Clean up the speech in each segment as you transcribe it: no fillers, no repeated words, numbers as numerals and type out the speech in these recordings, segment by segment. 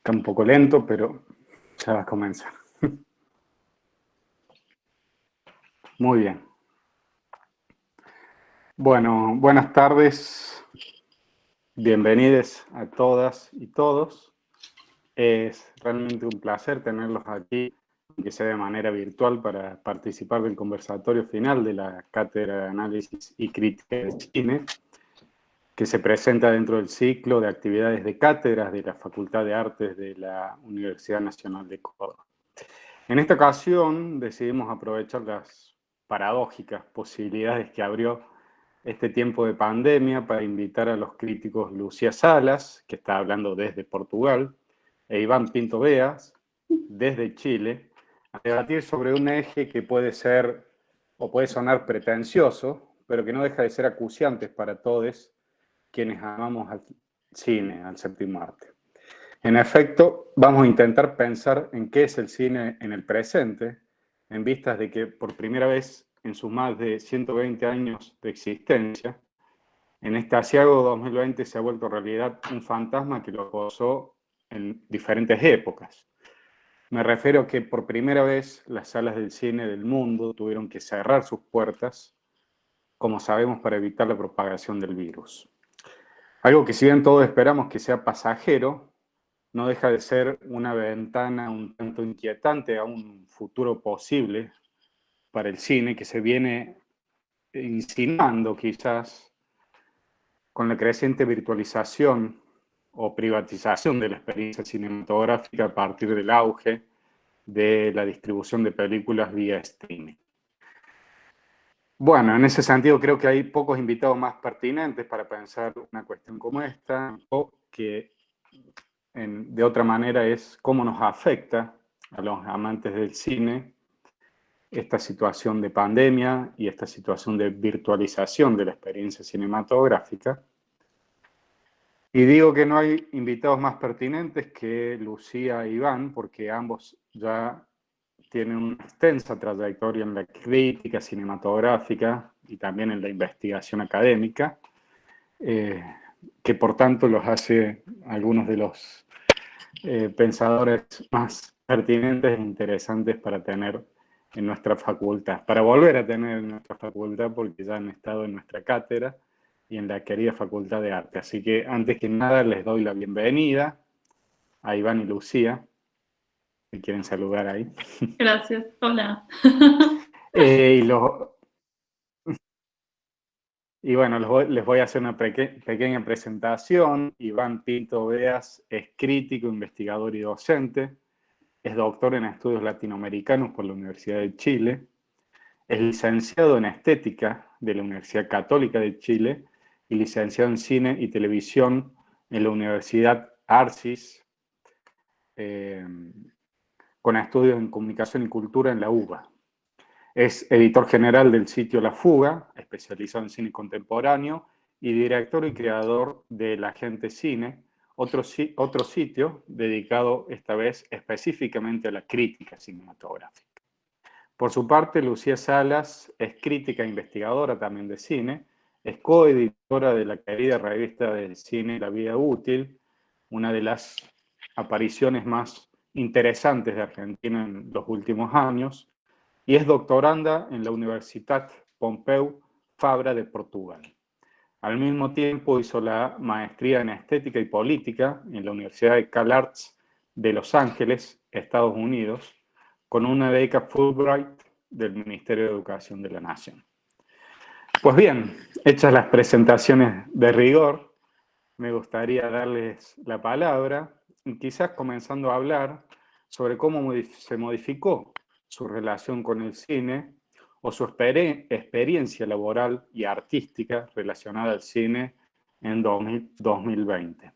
Está un poco lento, pero ya va a comenzar. Muy bien. Bueno, buenas tardes. Bienvenidos a todas y todos. Es realmente un placer tenerlos aquí, aunque sea de manera virtual, para participar del conversatorio final de la Cátedra de Análisis y Crítica de Cine, que se presenta dentro del ciclo de actividades de cátedras de la Facultad de Artes de la Universidad Nacional de Córdoba. En esta ocasión decidimos aprovechar las paradójicas posibilidades que abrió este tiempo de pandemia para invitar a los críticos Lucía Salas, que está hablando desde Portugal, e Iván Pinto Beas, desde Chile, a debatir sobre un eje que puede ser o puede sonar pretencioso, pero que no deja de ser acuciante para todos quienes amamos al cine, al séptimo arte. En efecto, vamos a intentar pensar en qué es el cine en el presente, en vistas de que por primera vez en sus más de 120 años de existencia, en este asiago 2020 se ha vuelto realidad un fantasma que lo acosó en diferentes épocas. Me refiero a que por primera vez las salas del cine del mundo tuvieron que cerrar sus puertas, como sabemos, para evitar la propagación del virus. Algo que si bien todos esperamos que sea pasajero, no deja de ser una ventana un tanto inquietante a un futuro posible para el cine que se viene insinuando quizás con la creciente virtualización o privatización de la experiencia cinematográfica a partir del auge de la distribución de películas vía streaming. Bueno, en ese sentido creo que hay pocos invitados más pertinentes para pensar una cuestión como esta, o que de otra manera es cómo nos afecta a los amantes del cine esta situación de pandemia y esta situación de virtualización de la experiencia cinematográfica. Y digo que no hay invitados más pertinentes que Lucía e Iván, porque ambos ya tienen una extensa trayectoria en la crítica cinematográfica y también en la investigación académica, que por tanto los hace algunos de los pensadores más pertinentes e interesantes para tener en nuestra facultad, para volver a tener en nuestra facultad, porque ya han estado en nuestra cátedra y en la querida Facultad de Arte. Así que antes que nada les doy la bienvenida a Iván y Lucía, si quieren saludar ahí. Gracias, hola. y, y bueno, les voy a hacer una pequeña presentación. Iván Pinto Beas es crítico, investigador y docente. Es doctor en estudios latinoamericanos por la Universidad de Chile. Es licenciado en estética de la Universidad Católica de Chile y licenciado en cine y televisión en la Universidad Arcis, con estudios en comunicación y cultura en la UBA. Es editor general del sitio La Fuga, especializado en cine contemporáneo, y director y creador de La Gente Cine, otro sitio dedicado esta vez específicamente a la crítica cinematográfica. Por su parte, Lucía Salas es crítica e investigadora también de cine, es coeditora de la querida revista de cine La Vida Útil, una de las apariciones más interesantes de Argentina en los últimos años, y es doctoranda en la Universitat Pompeu Fabra de Portugal. Al mismo tiempo hizo la maestría en Estética y Política en la Universidad de CalArts de Los Ángeles, Estados Unidos, con una beca Fulbright del Ministerio de Educación de la Nación. Pues bien, hechas las presentaciones de rigor, me gustaría darles la palabra y quizás comenzando a hablar sobre cómo se modificó su relación con el cine o su experiencia laboral y artística relacionada al cine en 2020.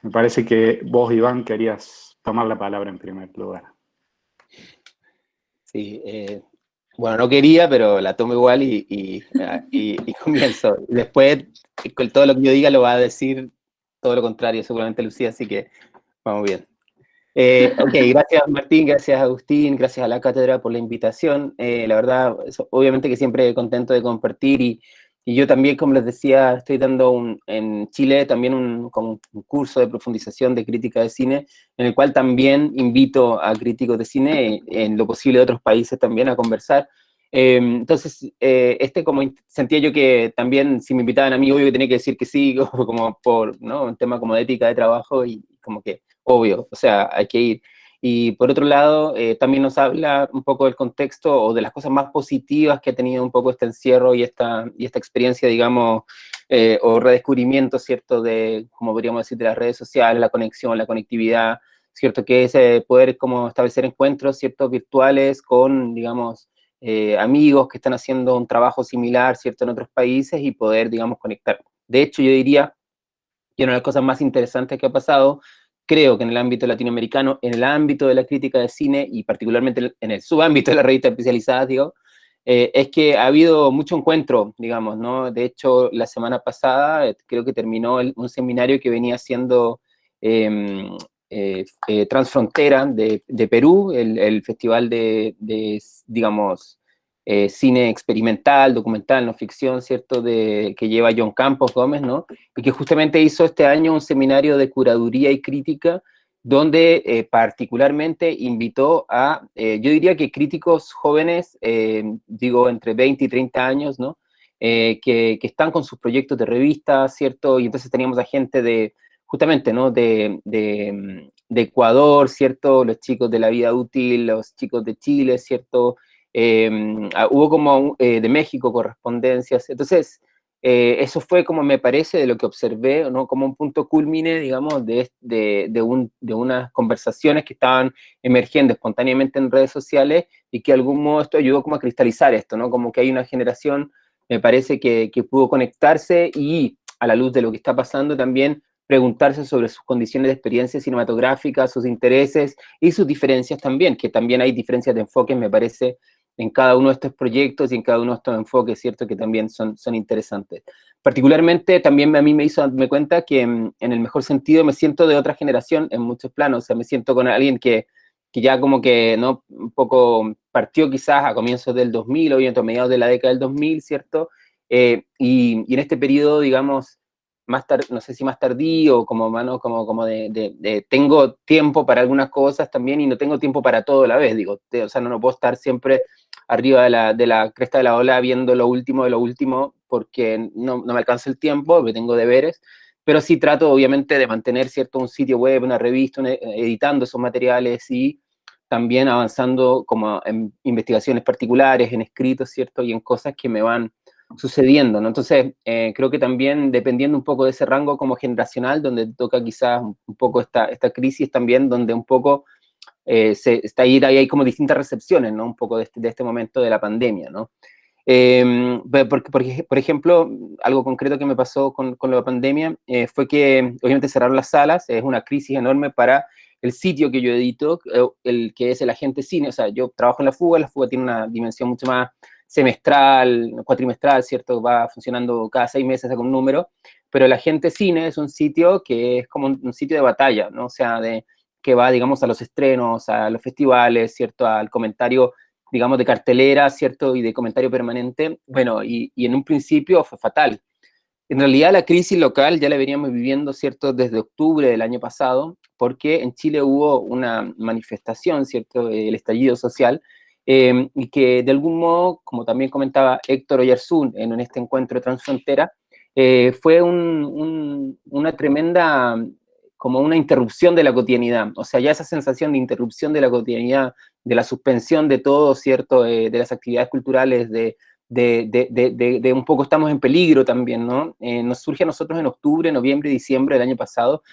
Me parece que vos, Iván, querías tomar la palabra en primer lugar. Sí, bueno, no quería, pero la tomo igual y comienzo. Después, con todo lo que yo diga lo va a decir todo lo contrario, seguramente Lucía, así que vamos bien. Ok, gracias Martín, gracias Agustín, gracias a la cátedra por la invitación. La verdad, obviamente que siempre contento de compartir Y yo también, como les decía, estoy dando en Chile también como un curso de profundización de crítica de cine, en el cual también invito a críticos de cine, en lo posible de otros países también, a conversar. Entonces, como sentía yo que también, si me invitaban a mí, obvio que tenía que decir que sí, como por, ¿no? Un tema como de ética de trabajo, y como que, obvio, o sea, hay que ir. Y por otro lado, también nos habla un poco del contexto o de las cosas más positivas que ha tenido un poco este encierro y esta experiencia, digamos, o redescubrimiento, ¿cierto?, de, como podríamos decir, de las redes sociales, la conexión, la conectividad, ¿cierto?, que es poder como establecer encuentros, ¿cierto?, virtuales con, digamos, amigos que están haciendo un trabajo similar, ¿cierto?, en otros países, y poder, digamos, conectar. De hecho, yo diría que una de las cosas más interesantes que ha pasado, creo que en el ámbito latinoamericano, en el ámbito de la crítica de cine, y particularmente en el subámbito de las revistas especializadas, digo, es que ha habido mucho encuentro, digamos, ¿no? De hecho, la semana pasada creo que terminó un seminario que venía haciendo Transfrontera de Perú, el festival digamos, cine experimental, documental, no ficción, ¿cierto?, que lleva John Campos Gómez, ¿no? Y que justamente hizo este año un seminario de curaduría y crítica, donde particularmente invitó a, yo diría que críticos jóvenes, digo, entre 20 y 30 años, ¿no? Que están con sus proyectos de revista, ¿cierto? Y entonces teníamos a gente justamente, ¿no? De Ecuador, ¿cierto? Los chicos de La Vida Útil, los chicos de Chile, ¿cierto? Hubo como de México correspondencias. Entonces, eso fue, como me parece, de lo que observé, ¿no?, como un punto culmine, digamos, de unas conversaciones que estaban emergiendo espontáneamente en redes sociales, y que de algún modo esto ayudó como a cristalizar esto, ¿no? Como que hay una generación, me parece, que pudo conectarse, y a la luz de lo que está pasando también preguntarse sobre sus condiciones de experiencia cinematográfica, sus intereses y sus diferencias también, que también hay diferencias de enfoques, me parece, en cada uno de estos proyectos y en cada uno de estos enfoques, ¿cierto?, que también son interesantes. Particularmente, también a mí me hizo darme cuenta que en el mejor sentido me siento de otra generación en muchos planos. O sea, me siento con alguien que ya como que, ¿no?, un poco partió quizás a comienzos del 2000, o a mediados de la década del 2000, ¿cierto? Y en este periodo, digamos, no sé si más tardío, como, mano, como tengo tiempo para algunas cosas también, y no tengo tiempo para todo a la vez, digo, o sea, no puedo estar siempre arriba de la cresta de la ola viendo lo último de lo último, porque no me alcanza el tiempo, porque tengo deberes, pero sí trato, obviamente, de mantener, ¿cierto?, un sitio web, una revista, editando esos materiales, y también avanzando como en investigaciones particulares, en escritos, ¿cierto?, y en cosas que me van sucediendo, ¿no? Entonces, creo que también, dependiendo un poco de ese rango como generacional, donde toca quizás un poco esta crisis también, donde un poco hay como distintas recepciones, ¿no?, un poco de este momento de la pandemia, ¿no? Por ejemplo, algo concreto que me pasó con la pandemia fue que obviamente cerraron las salas. Es una crisis enorme para el sitio que yo edito, el que es el Agente Cine. O sea, yo trabajo en La Fuga tiene una dimensión mucho más semestral, cuatrimestral, ¿cierto? Va funcionando cada 6 meses con un número, pero el Agente Cine es un sitio que es como un sitio de batalla, ¿no? O sea, que va, digamos, a los estrenos, a los festivales, ¿cierto? Al comentario, digamos, de cartelera, ¿cierto?, y de comentario permanente. Bueno, y en un principio fue fatal. En realidad la crisis local ya la veníamos viviendo, ¿cierto?, desde octubre del año pasado, porque en Chile hubo una manifestación, ¿cierto?, el estallido social, y que de algún modo, como también comentaba Héctor Oyarzún en este encuentro de Transfrontera, fue una tremenda, como una interrupción de la cotidianidad. O sea, ya esa sensación de interrupción de la cotidianidad, de la suspensión de todo, ¿cierto?, de las actividades culturales, de un poco estamos en peligro también, ¿no? Nos surge a nosotros en octubre, noviembre y diciembre del año pasado,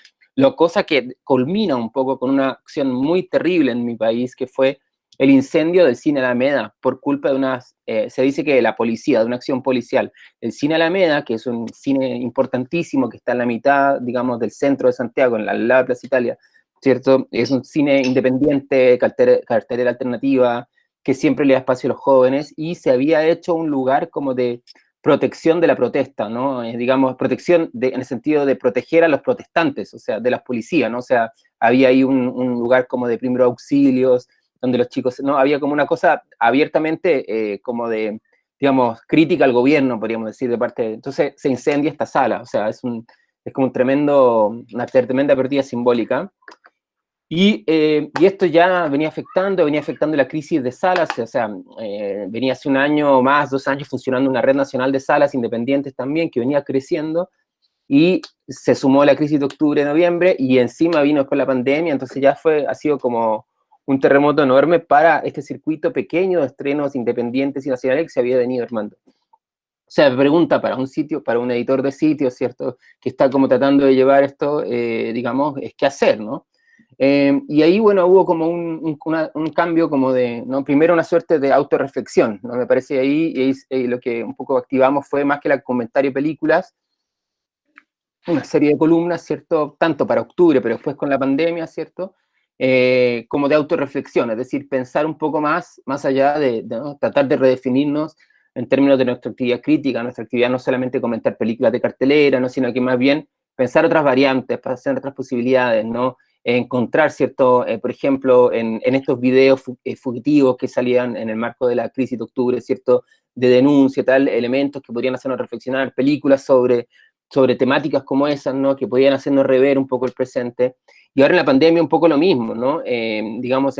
cosa que culmina un poco con una acción muy terrible en mi país, que fue el incendio del Cine Alameda, por culpa de se dice que de la policía, de una acción policial. El Cine Alameda, que es un cine importantísimo, que está en la mitad, digamos, del centro de Santiago, en la lado de Plaza Italia, ¿cierto? Es un cine independiente, cartelera alternativa, que siempre le da espacio a los jóvenes, y se había hecho un lugar como de protección de la protesta, ¿no? Digamos, protección en el sentido de proteger a los protestantes, o sea, de las policías, ¿no? O sea, había ahí un lugar como de primeros auxilios, donde los chicos, ¿no? Había como una cosa abiertamente como de digamos, crítica al gobierno, podríamos decir, de parte entonces se incendia esta sala, o sea, es como una tremenda pérdida simbólica. Y esto ya venía afectando la crisis de salas, o sea, venía hace un año más, 2 años funcionando una red nacional de salas independientes también, que venía creciendo, y se sumó la crisis de octubre, noviembre, y encima vino después la pandemia, entonces ya ha sido como un terremoto enorme para este circuito pequeño de estrenos independientes y nacionales que se había venido armando. O sea, pregunta para un sitio, para un editor de sitios, ¿cierto? Que está como tratando de llevar esto, digamos, es qué hacer, ¿no? Y ahí, bueno, hubo como un cambio como de, ¿no? Primero una suerte de autorreflexión, ¿no? Me parece ahí lo que un poco activamos fue más que el comentario de películas, una serie de columnas, ¿cierto? Tanto para octubre, pero después con la pandemia, ¿cierto? Como de autorreflexión, es decir, pensar un poco más allá ¿no? Tratar de redefinirnos en términos de nuestra actividad crítica, nuestra actividad no solamente comentar películas de cartelera, ¿no? Sino que más bien pensar otras variantes, pensar otras posibilidades, ¿no? Encontrar, ¿cierto? Por ejemplo, en estos videos fugitivos que salían en el marco de la crisis de octubre, ¿cierto? De denuncia, tal, elementos que podrían hacernos reflexionar, películas sobre temáticas como esas, ¿no? Que podían hacernos rever un poco el presente. Y ahora en la pandemia un poco lo mismo, ¿no? Digamos,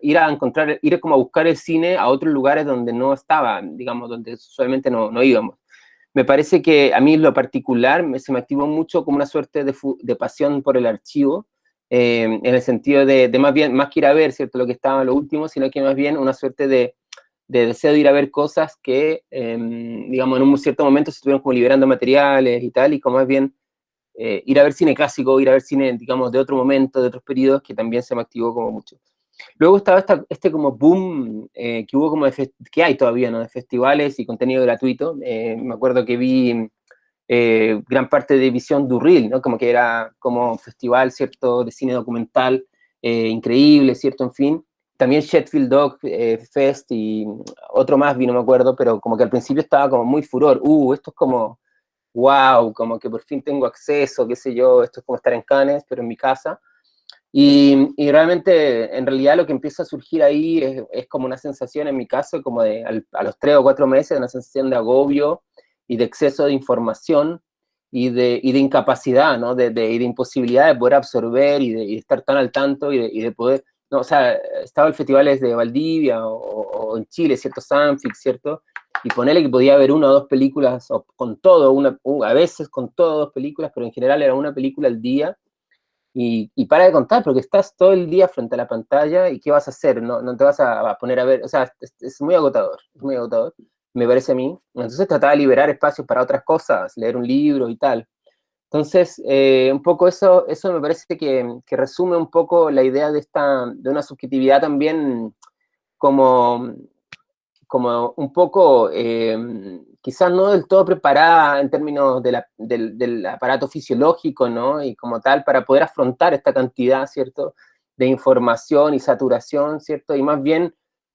ir como a buscar el cine a otros lugares donde no estaba, digamos, donde usualmente no íbamos. Me parece que a mí en lo particular se me activó mucho como una suerte de pasión por el archivo, en el sentido de más bien, más que ir a ver, ¿cierto? Lo que estaba en lo último, sino que más bien una suerte de deseo de ir a ver cosas que, digamos, en un cierto momento se estuvieron como liberando materiales y tal, y como más bien ir a ver cine clásico, ir a ver cine, digamos, de otro momento, de otros periodos, que también se me activó como mucho. Luego estaba este como boom que hubo como que hay todavía, ¿no? De festivales y contenido gratuito. Me acuerdo que vi gran parte de Visión du Reel, ¿no? Como que era como un festival, ¿cierto? De cine documental increíble, ¿cierto? En fin. También Sheffield Dog Fest y otro más vi, no me acuerdo, pero como que al principio estaba como muy furor. Esto es como wow, como que por fin tengo acceso, qué sé yo, esto es como estar en Cannes, pero en mi casa. Y realmente, en realidad, lo que empieza a surgir ahí es como una sensación, en mi caso, como a los 3 o 4 meses, una sensación de agobio y de exceso de información y de incapacidad, ¿no? Y de imposibilidad de poder absorber y de estar tan al tanto y de poder, no, o sea, estaba el festivales de Valdivia o en Chile, ¿cierto? Sanfic, ¿cierto? Y ponerle que podía ver 1 o 2 películas, o con todo, a veces con todo 2 películas, pero en general era una película al día, y para de contar, porque estás todo el día frente a la pantalla, y ¿qué vas a hacer? No te vas a poner a ver, o sea, es muy agotador, me parece a mí. Entonces trataba de liberar espacios para otras cosas, leer un libro y tal. Entonces, un poco eso me parece que resume un poco la idea de una subjetividad también como un poco, quizás no del todo preparada en términos del aparato fisiológico, ¿no? Y como tal, para poder afrontar esta cantidad, ¿cierto?, de información y saturación, ¿cierto? Y más bien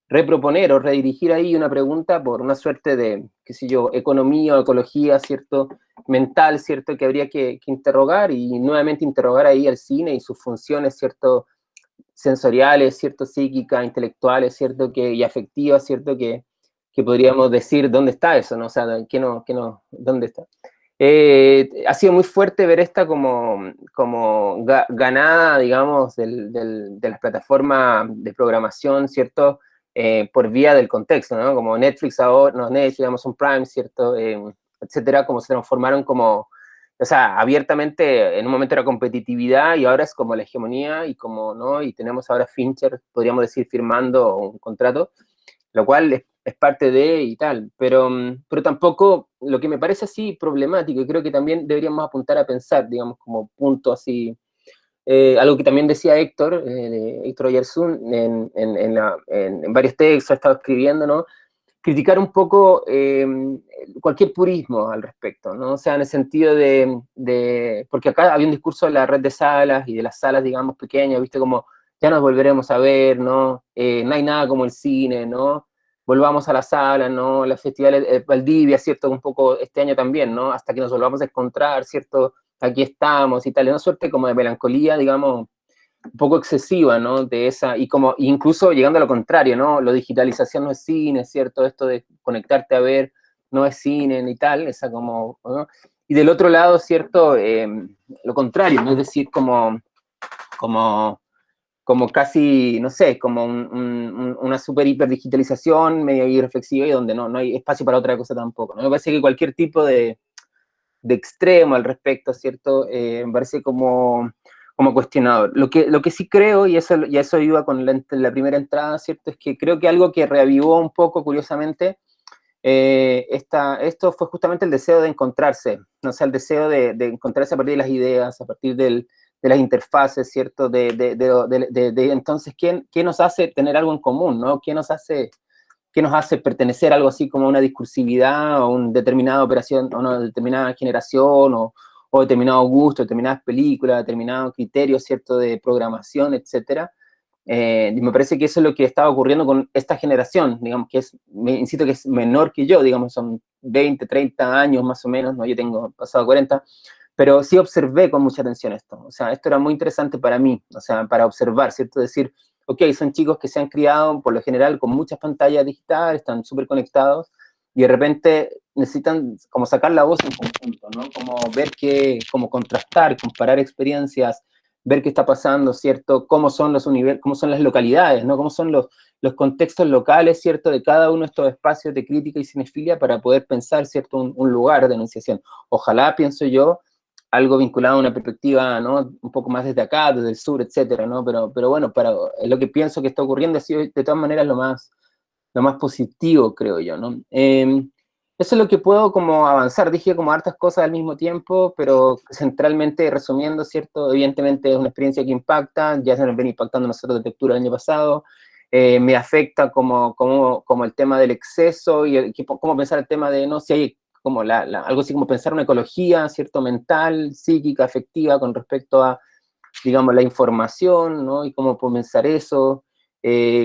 reproponer o redirigir ahí una pregunta por una suerte de, qué sé yo, economía o ecología, ¿cierto?, mental, ¿cierto?, que habría que interrogar, y nuevamente interrogar ahí al cine y sus funciones, ¿cierto?, sensoriales, ¿cierto?, psíquicas, intelectuales, ¿cierto?, y afectivas, ¿cierto?, que podríamos decir dónde está eso, ¿no? O sea, ¿dónde está? Ha sido muy fuerte ver esta como ganada, digamos, de las plataformas de programación, ¿cierto?, por vía del contexto, ¿no? Como Netflix ahora, no, Netflix, Amazon Prime, ¿cierto?, etcétera, como se transformaron como, o sea, abiertamente en un momento era competitividad y ahora es como la hegemonía, y como, ¿no? Y tenemos ahora Fincher, podríamos decir, firmando un contrato, lo cual es parte de y tal, pero tampoco, lo que me parece así problemático, y creo que también deberíamos apuntar a pensar, digamos, como punto así, algo que también decía Héctor, Héctor Oyarzún, en varios textos ha estado escribiendo, ¿no? Criticar un poco cualquier purismo al respecto, ¿no? O sea, en el sentido porque acá había un discurso de la red de salas y de las salas, digamos, pequeñas, ¿viste? Como, ya nos volveremos a ver, ¿no? No hay nada como el cine, ¿no? Volvamos a la sala, ¿no? Los festivales, Valdivia, ¿cierto? Un poco este año también, ¿no? Hasta que nos volvamos a encontrar, ¿cierto? Aquí estamos y tal, una suerte como de melancolía, digamos, un poco excesiva, ¿no? De esa, y como incluso llegando a lo contrario, ¿no? Lo digitalización no es cine, ¿cierto? Esto de conectarte a ver no es cine ni tal, esa como, ¿no? Y del otro lado, ¿cierto? Lo contrario, ¿no? Es decir, como casi, no sé, como una super hiper digitalización medio irreflexiva y donde no hay espacio para otra cosa tampoco, ¿no? Me parece que cualquier tipo de extremo al respecto, ¿cierto? Me parece como cuestionador. Lo que sí creo, y eso iba con la primera entrada, ¿cierto? Es que creo que algo que reavivó un poco, curiosamente, esto fue justamente el deseo de encontrarse, ¿no? O sea, el deseo de encontrarse a partir de las ideas, a partir de las interfaces, ¿cierto? Entonces, ¿qué nos hace tener algo en común, ¿no? ¿Qué nos hace pertenecer a algo así como una discursividad o una determinada operación, o una determinada generación, o determinado gusto, determinadas películas, determinados criterios, ¿cierto?, de programación, etcétera? Me parece que eso es lo que estaba ocurriendo con esta generación, digamos, insisto que es menor que yo, digamos, son 20, 30 años más o menos, ¿no? Yo tengo pasado 40, pero sí observé con mucha atención esto. O sea, esto era muy interesante para mí, o sea, para observar, ¿cierto? Decir, ok, son chicos que se han criado, por lo general, con muchas pantallas digitales, están súper conectados, y de repente necesitan como sacar la voz en conjunto, ¿no? Como ver como contrastar, comparar experiencias, ver qué está pasando, ¿cierto? Cómo son cómo son las localidades, ¿no? Cómo son los contextos locales, ¿cierto? De cada uno de estos espacios de crítica y cinefilia para poder pensar, ¿cierto? Un lugar de enunciación. Ojalá, pienso yo, algo vinculado a una perspectiva, ¿no? Un poco más desde acá, desde el sur, etcétera, ¿no? Pero bueno, lo que pienso que está ocurriendo ha sido, de todas maneras, lo más positivo, creo yo, ¿no? Eso es lo que puedo como avanzar. Dije como hartas cosas al mismo tiempo, pero centralmente, resumiendo, ¿cierto? Evidentemente es una experiencia que impacta, ya se nos ven impactando nosotros de lectura el año pasado, me afecta como el tema del exceso y cómo pensar el tema de, no sé, si hay como algo así como pensar una ecología, ¿cierto? Mental, psíquica, afectiva con respecto a, digamos, la información, ¿no? Y cómo pensar eso,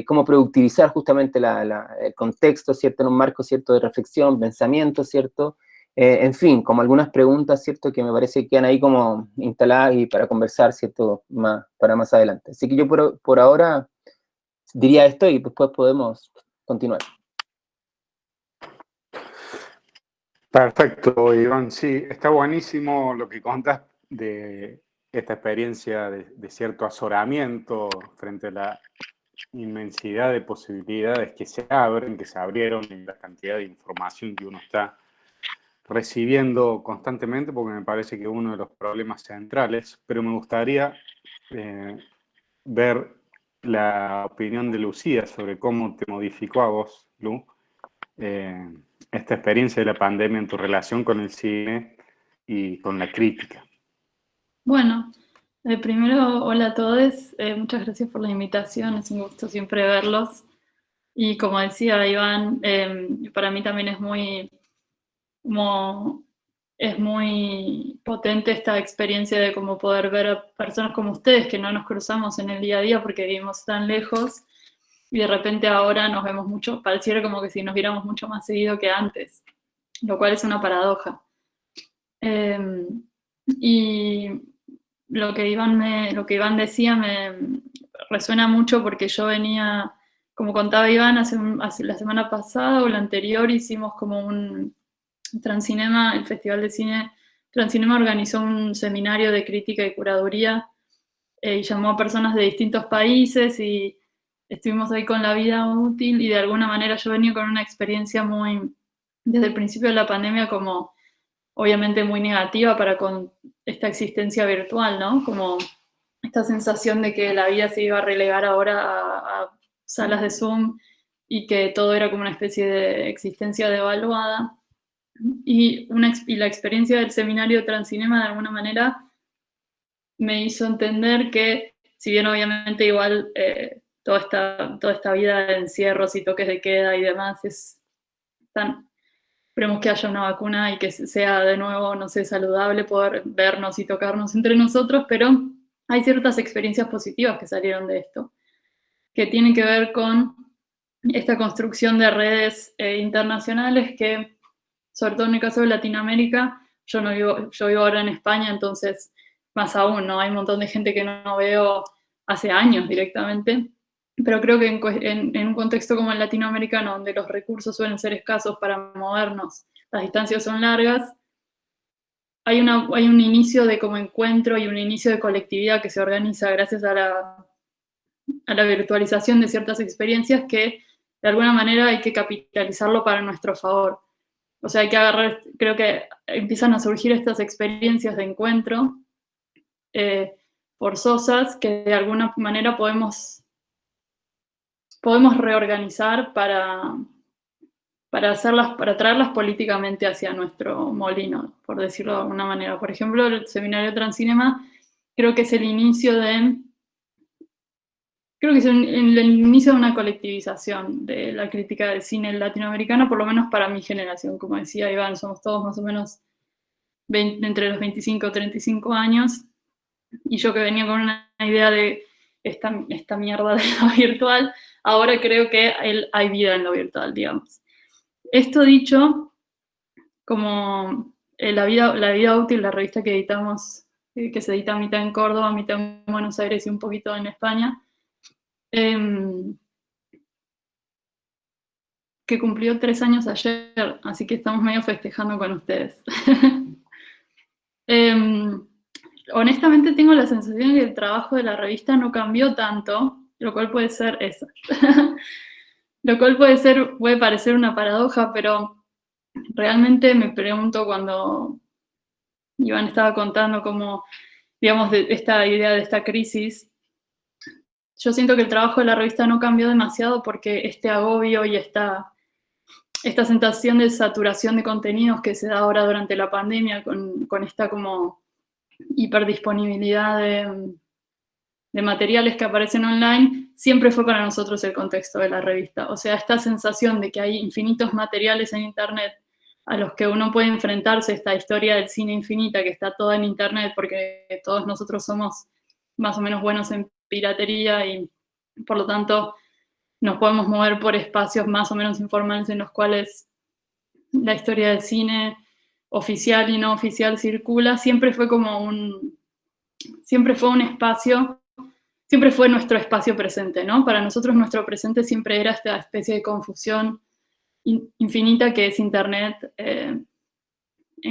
cómo productivizar justamente el contexto, ¿cierto? En un marco, ¿cierto? De reflexión, pensamiento, ¿cierto? En fin, como algunas preguntas, ¿cierto? Que me parece que quedan ahí como instaladas y para conversar, ¿cierto? Para más adelante. Así que yo por ahora diría esto y después podemos continuar. Perfecto, Iván. Sí, está buenísimo lo que contas de esta experiencia de cierto azoramiento frente a la inmensidad de posibilidades que se abren, que se abrieron, y la cantidad de información que uno está recibiendo constantemente, porque me parece que es uno de los problemas centrales, pero me gustaría ver la opinión de Lucía sobre cómo te modificó a vos, Lu, esta experiencia de la pandemia en tu relación con el cine y con la crítica. Bueno, primero, hola a todos. Muchas gracias por la invitación. Es un gusto siempre verlos. Y como decía Iván, para mí también es muy potente esta experiencia de cómo poder ver a personas como ustedes que no nos cruzamos en el día a día porque vivimos tan lejos y de repente ahora nos vemos mucho, pareciera como que si nos viéramos mucho más seguido que antes, lo cual es una paradoja. Y lo que Iván decía me resuena mucho porque yo venía, como contaba Iván, hace la semana pasada o la anterior hicimos como un Transcinema, el Festival de Cine Transcinema organizó un seminario de crítica y curaduría y llamó a personas de distintos países y estuvimos ahí con la vida útil y de alguna manera yo venía con una experiencia desde el principio de la pandemia como obviamente muy negativa para con esta existencia virtual, ¿no? Como esta sensación de que la vida se iba a relegar ahora a salas de Zoom y que todo era como una especie de existencia devaluada. Y la experiencia del seminario de Transcinema de alguna manera me hizo entender que, si bien obviamente igual toda esta vida de encierros y toques de queda y demás es tan... Esperemos que haya una vacuna y que sea de nuevo, no sé, saludable poder vernos y tocarnos entre nosotros, pero hay ciertas experiencias positivas que salieron de esto, que tienen que ver con esta construcción de redes internacionales que, sobre todo en el caso de Latinoamérica, yo vivo ahora en España, entonces más aún, ¿no? Hay un montón de gente que no veo hace años directamente, pero creo que en un contexto como el latinoamericano, donde los recursos suelen ser escasos para movernos, las distancias son largas, hay un inicio de como encuentro y un inicio de colectividad que se organiza gracias a la virtualización de ciertas experiencias que de alguna manera hay que capitalizarlo para nuestro favor. O sea, hay que agarrar, creo que empiezan a surgir estas experiencias de encuentro forzosas que de alguna manera podemos reorganizar para traerlas políticamente hacia nuestro molino, por decirlo de alguna manera. Por ejemplo, el seminario Transcinema creo que es el inicio de una colectivización de la crítica del cine latinoamericano, por lo menos para mi generación. Como decía Iván, somos todos más o menos entre los 25 y 35 años, y yo que venía con una idea de esta mierda de lo virtual, ahora creo que hay vida en lo virtual, digamos. Esto dicho, como la vida útil, la revista que editamos, que se edita mitad en Córdoba, mitad en Buenos Aires y un poquito en España, que cumplió 3 años ayer, así que estamos medio festejando con ustedes. Honestamente tengo la sensación de que el trabajo de la revista no cambió tanto, lo cual puede ser eso. Lo cual puede parecer una paradoja, pero realmente me pregunto cuando Iván estaba contando cómo, digamos, de esta idea de esta crisis, yo siento que el trabajo de la revista no cambió demasiado porque este agobio y esta sensación de saturación de contenidos que se da ahora durante la pandemia con esta como hiperdisponibilidad de materiales que aparecen online, siempre fue para nosotros el contexto de la revista. O sea, esta sensación de que hay infinitos materiales en Internet a los que uno puede enfrentarse, esta historia del cine infinita que está toda en Internet porque todos nosotros somos más o menos buenos en piratería y por lo tanto nos podemos mover por espacios más o menos informales en los cuales la historia del cine oficial y no oficial circula, siempre fue un espacio, siempre fue nuestro espacio presente, ¿no? Para nosotros nuestro presente siempre era esta especie de confusión infinita que es Internet en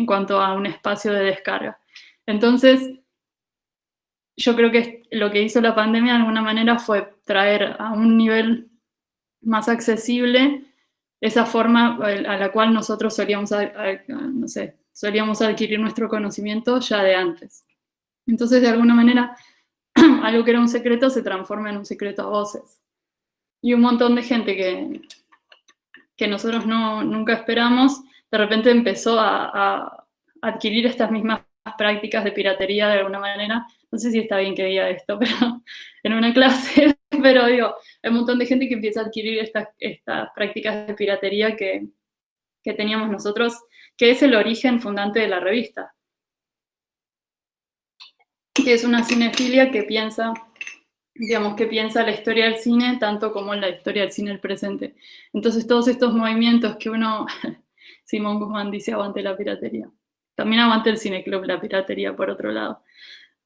cuanto a un espacio de descarga. Entonces, yo creo que lo que hizo la pandemia de alguna manera fue traer a un nivel más accesible esa forma a la cual nosotros solíamos adquirir nuestro conocimiento ya de antes. Entonces, de alguna manera, algo que era un secreto se transforma en un secreto a voces. Y un montón de gente que nosotros nunca esperamos, de repente empezó a adquirir estas mismas prácticas de piratería de alguna manera. No sé si está bien que diga esto, pero en una clase, pero digo, hay un montón de gente que empieza a adquirir estas prácticas de piratería que teníamos nosotros, que es el origen fundante de la revista. Que es una cinefilia que piensa la historia del cine tanto como la historia del cine del presente. Entonces todos estos movimientos que Simón Guzmán dice aguante la piratería. También aguante el cineclub la piratería, por otro lado.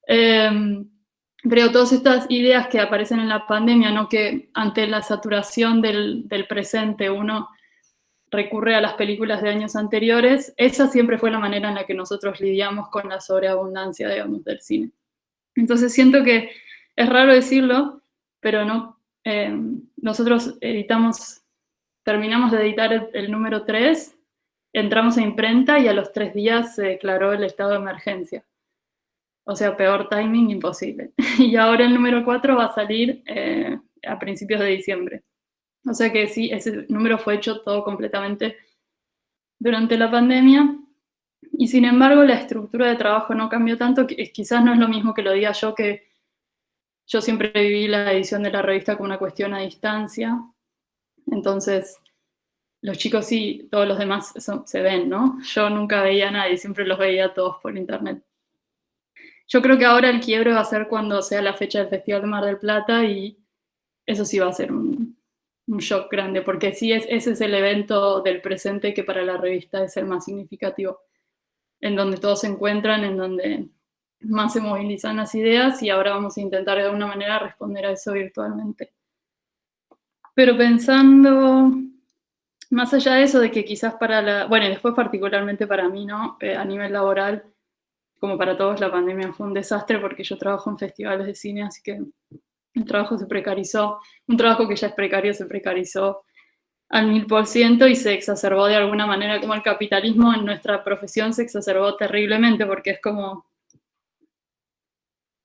Pero todas estas ideas que aparecen en la pandemia, ¿no? Que ante la saturación del presente uno recurre a las películas de años anteriores, esa siempre fue la manera en la que nosotros lidiamos con la sobreabundancia, digamos, del cine. Entonces siento que es raro decirlo, pero no, nosotros terminamos de editar el número 3, entramos a imprenta y a los 3 días se declaró el estado de emergencia. O sea, peor timing imposible. Y ahora el número 4 va a salir a principios de diciembre. O sea que sí, ese número fue hecho todo completamente durante la pandemia. Y sin embargo, la estructura de trabajo no cambió tanto. Quizás no es lo mismo que lo diga yo, que yo siempre viví la edición de la revista como una cuestión a distancia. Entonces, los chicos sí, todos los demás se ven, ¿no? Yo nunca veía a nadie, siempre los veía todos por internet. Yo creo que ahora el quiebre va a ser cuando sea la fecha del Festival de Mar del Plata y eso sí va a ser un shock grande, porque sí ese es el evento del presente que para la revista es el más significativo, en donde todos se encuentran, en donde más se movilizan las ideas y ahora vamos a intentar de alguna manera responder a eso virtualmente. Pero pensando, más allá de eso, de que quizás bueno, después particularmente para mí, ¿no? A nivel laboral, como para todos, la pandemia fue un desastre porque yo trabajo en festivales de cine, así que el trabajo se precarizó. Un trabajo que ya es precario se precarizó al 1000% y se exacerbó de alguna manera, como el capitalismo en nuestra profesión se exacerbó terriblemente, porque es como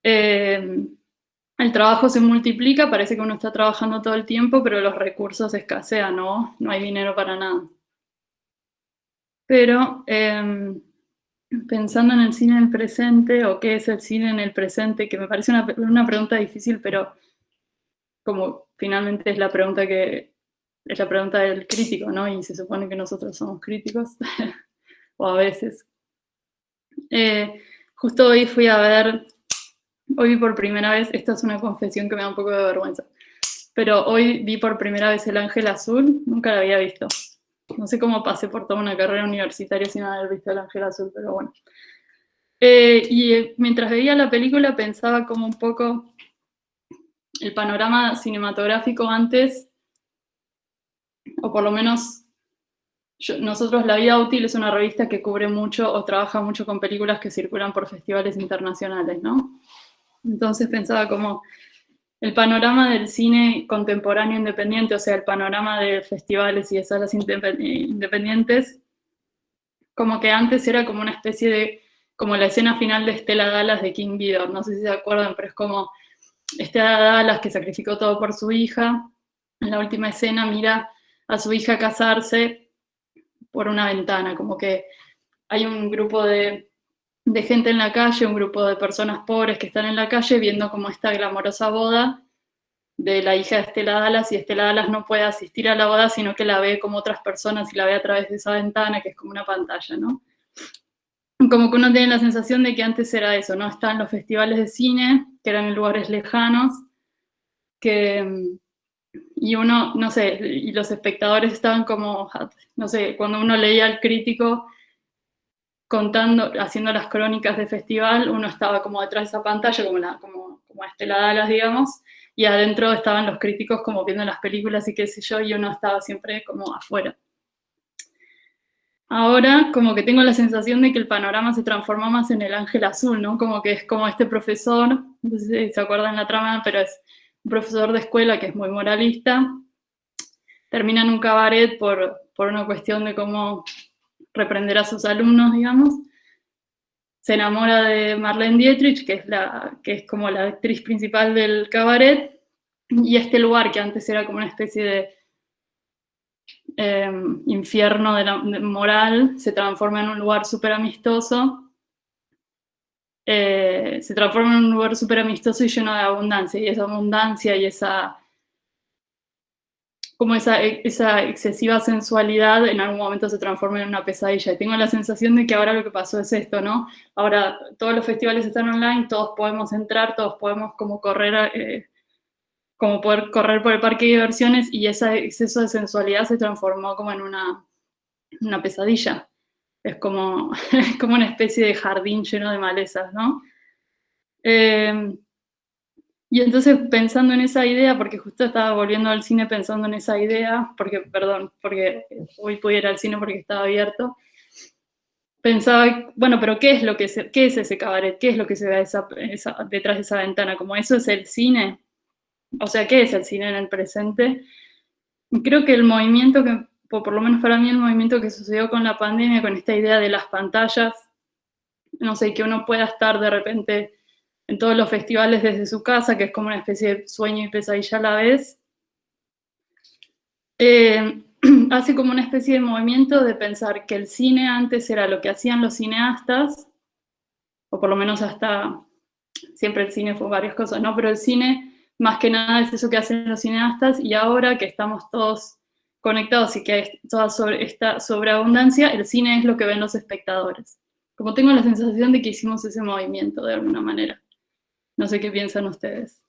el trabajo se multiplica, parece que uno está trabajando todo el tiempo, pero los recursos escasean, ¿no? No hay dinero para nada. Pero pensando en el cine en el presente, o qué es el cine en el presente, que me parece una pregunta difícil, pero como finalmente es la pregunta del crítico, ¿no? Y se supone que nosotros somos críticos, o a veces. Justo hoy vi por primera vez, esta es una confesión que me da un poco de vergüenza, pero hoy vi por primera vez El Ángel Azul, nunca la había visto. No sé cómo pasé por toda una carrera universitaria sin haber visto El Ángel Azul, pero bueno. Mientras veía la película pensaba como un poco el panorama cinematográfico antes, o por lo menos nosotros La Vida Útil es una revista que cubre mucho o trabaja mucho con películas que circulan por festivales internacionales, ¿no? Entonces pensaba como el panorama del cine contemporáneo independiente, o sea, el panorama de festivales y de salas independientes, como que antes era como una especie de, como la escena final de Stella Dallas de King Vidor, no sé si se acuerdan, pero es como Stella Dallas que sacrificó todo por su hija, en la última escena mira a su hija casarse por una ventana, como que hay un grupo de gente en la calle, un grupo de personas pobres que están en la calle viendo como esta glamorosa boda de la hija de Stella Dallas, y Stella Dallas no puede asistir a la boda, sino que la ve como otras personas y la ve a través de esa ventana, que es como una pantalla, ¿no? Como que uno tiene la sensación de que antes era eso, ¿no? Estaban los festivales de cine, que eran en lugares lejanos, y uno, no sé, y los espectadores estaban como, no sé, cuando uno leía al crítico contando, haciendo las crónicas de festival, uno estaba como detrás de esa pantalla, como Stella Dallas, digamos, y adentro estaban los críticos como viendo las películas y qué sé yo, y uno estaba siempre como afuera. Ahora como que tengo la sensación de que el panorama se transforma más en El Ángel Azul, ¿no? Como que es como este profesor, no sé si se acuerdan la trama, pero es un profesor de escuela que es muy moralista, termina en un cabaret por una cuestión de cómo reprender a sus alumnos, digamos. Se enamora de Marlene Dietrich, que es como la actriz principal del cabaret, y este lugar que antes era como una especie de infierno moral, se transforma en un lugar súper amistoso, y lleno de abundancia, y esa abundancia y esa excesiva sensualidad en algún momento se transforma en una pesadilla. Y tengo la sensación de que ahora lo que pasó es esto, ¿no? Ahora todos los festivales están online, todos podemos entrar, todos podemos como poder correr por el parque de diversiones, y ese exceso de sensualidad se transformó como en una pesadilla. Es como una especie de jardín lleno de malezas, ¿no? Y entonces pensando en esa idea, porque justo estaba volviendo al cine pensando en esa idea, porque hoy pude ir al cine porque estaba abierto, pensaba, bueno, pero ¿qué es ese cabaret? ¿Qué es lo que se ve detrás de esa ventana? ¿Como eso es el cine? O sea, ¿qué es el cine en el presente? Y creo que el movimiento por lo menos para mí, el movimiento que sucedió con la pandemia, con esta idea de las pantallas, no sé, que uno pueda estar de repente en todos los festivales desde su casa, que es como una especie de sueño y pesadilla a la vez, hace como una especie de movimiento de pensar que el cine antes era lo que hacían los cineastas, o por lo menos hasta, siempre el cine fue varias cosas, ¿no? Pero el cine más que nada es eso que hacen los cineastas, y ahora que estamos todos conectados y que hay toda esta sobreabundancia, el cine es lo que ven los espectadores. Como tengo la sensación de que hicimos ese movimiento de alguna manera. No sé qué piensan ustedes.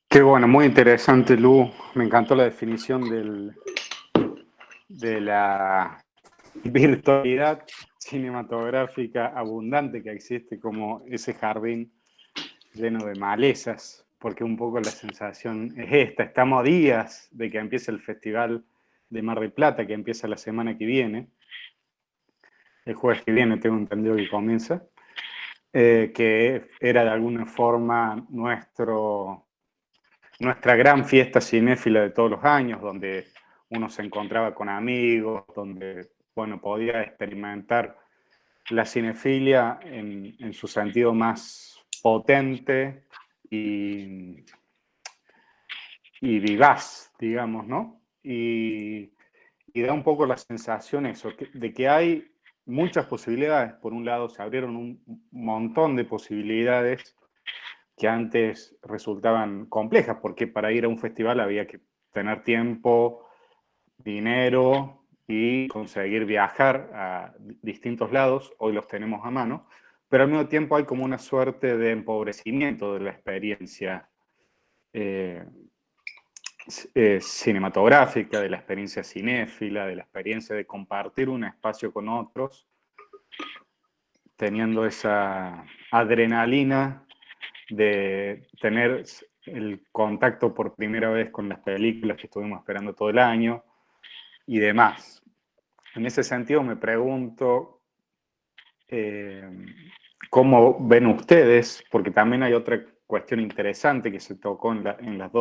Qué bueno, muy interesante, Lu. Me encantó la definición de la virtualidad cinematográfica abundante que existe, como ese jardín lleno de malezas, porque un poco la sensación es esta. Estamos a días de que empiece el Festival de Mar del Plata, que empieza la semana que viene. El jueves que viene tengo entendido que comienza, que era de alguna forma nuestra gran fiesta cinéfila de todos los años, donde uno se encontraba con amigos, donde, bueno, podía experimentar la cinefilia en su sentido más potente y vivaz, digamos, ¿no? Y da un poco la sensación eso, de que hay muchas posibilidades. Por un lado, se abrieron un montón de posibilidades que antes resultaban complejas, porque para ir a un festival había que tener tiempo, dinero y conseguir viajar a distintos lados. Hoy los tenemos a mano, pero al mismo tiempo hay como una suerte de empobrecimiento de la experiencia cinematográfica, de la experiencia cinéfila, de la experiencia de compartir un espacio con otros, teniendo esa adrenalina de tener el contacto por primera vez con las películas que estuvimos esperando todo el año y demás. En ese sentido me pregunto cómo ven ustedes, porque también hay otra cuestión interesante que se tocó en las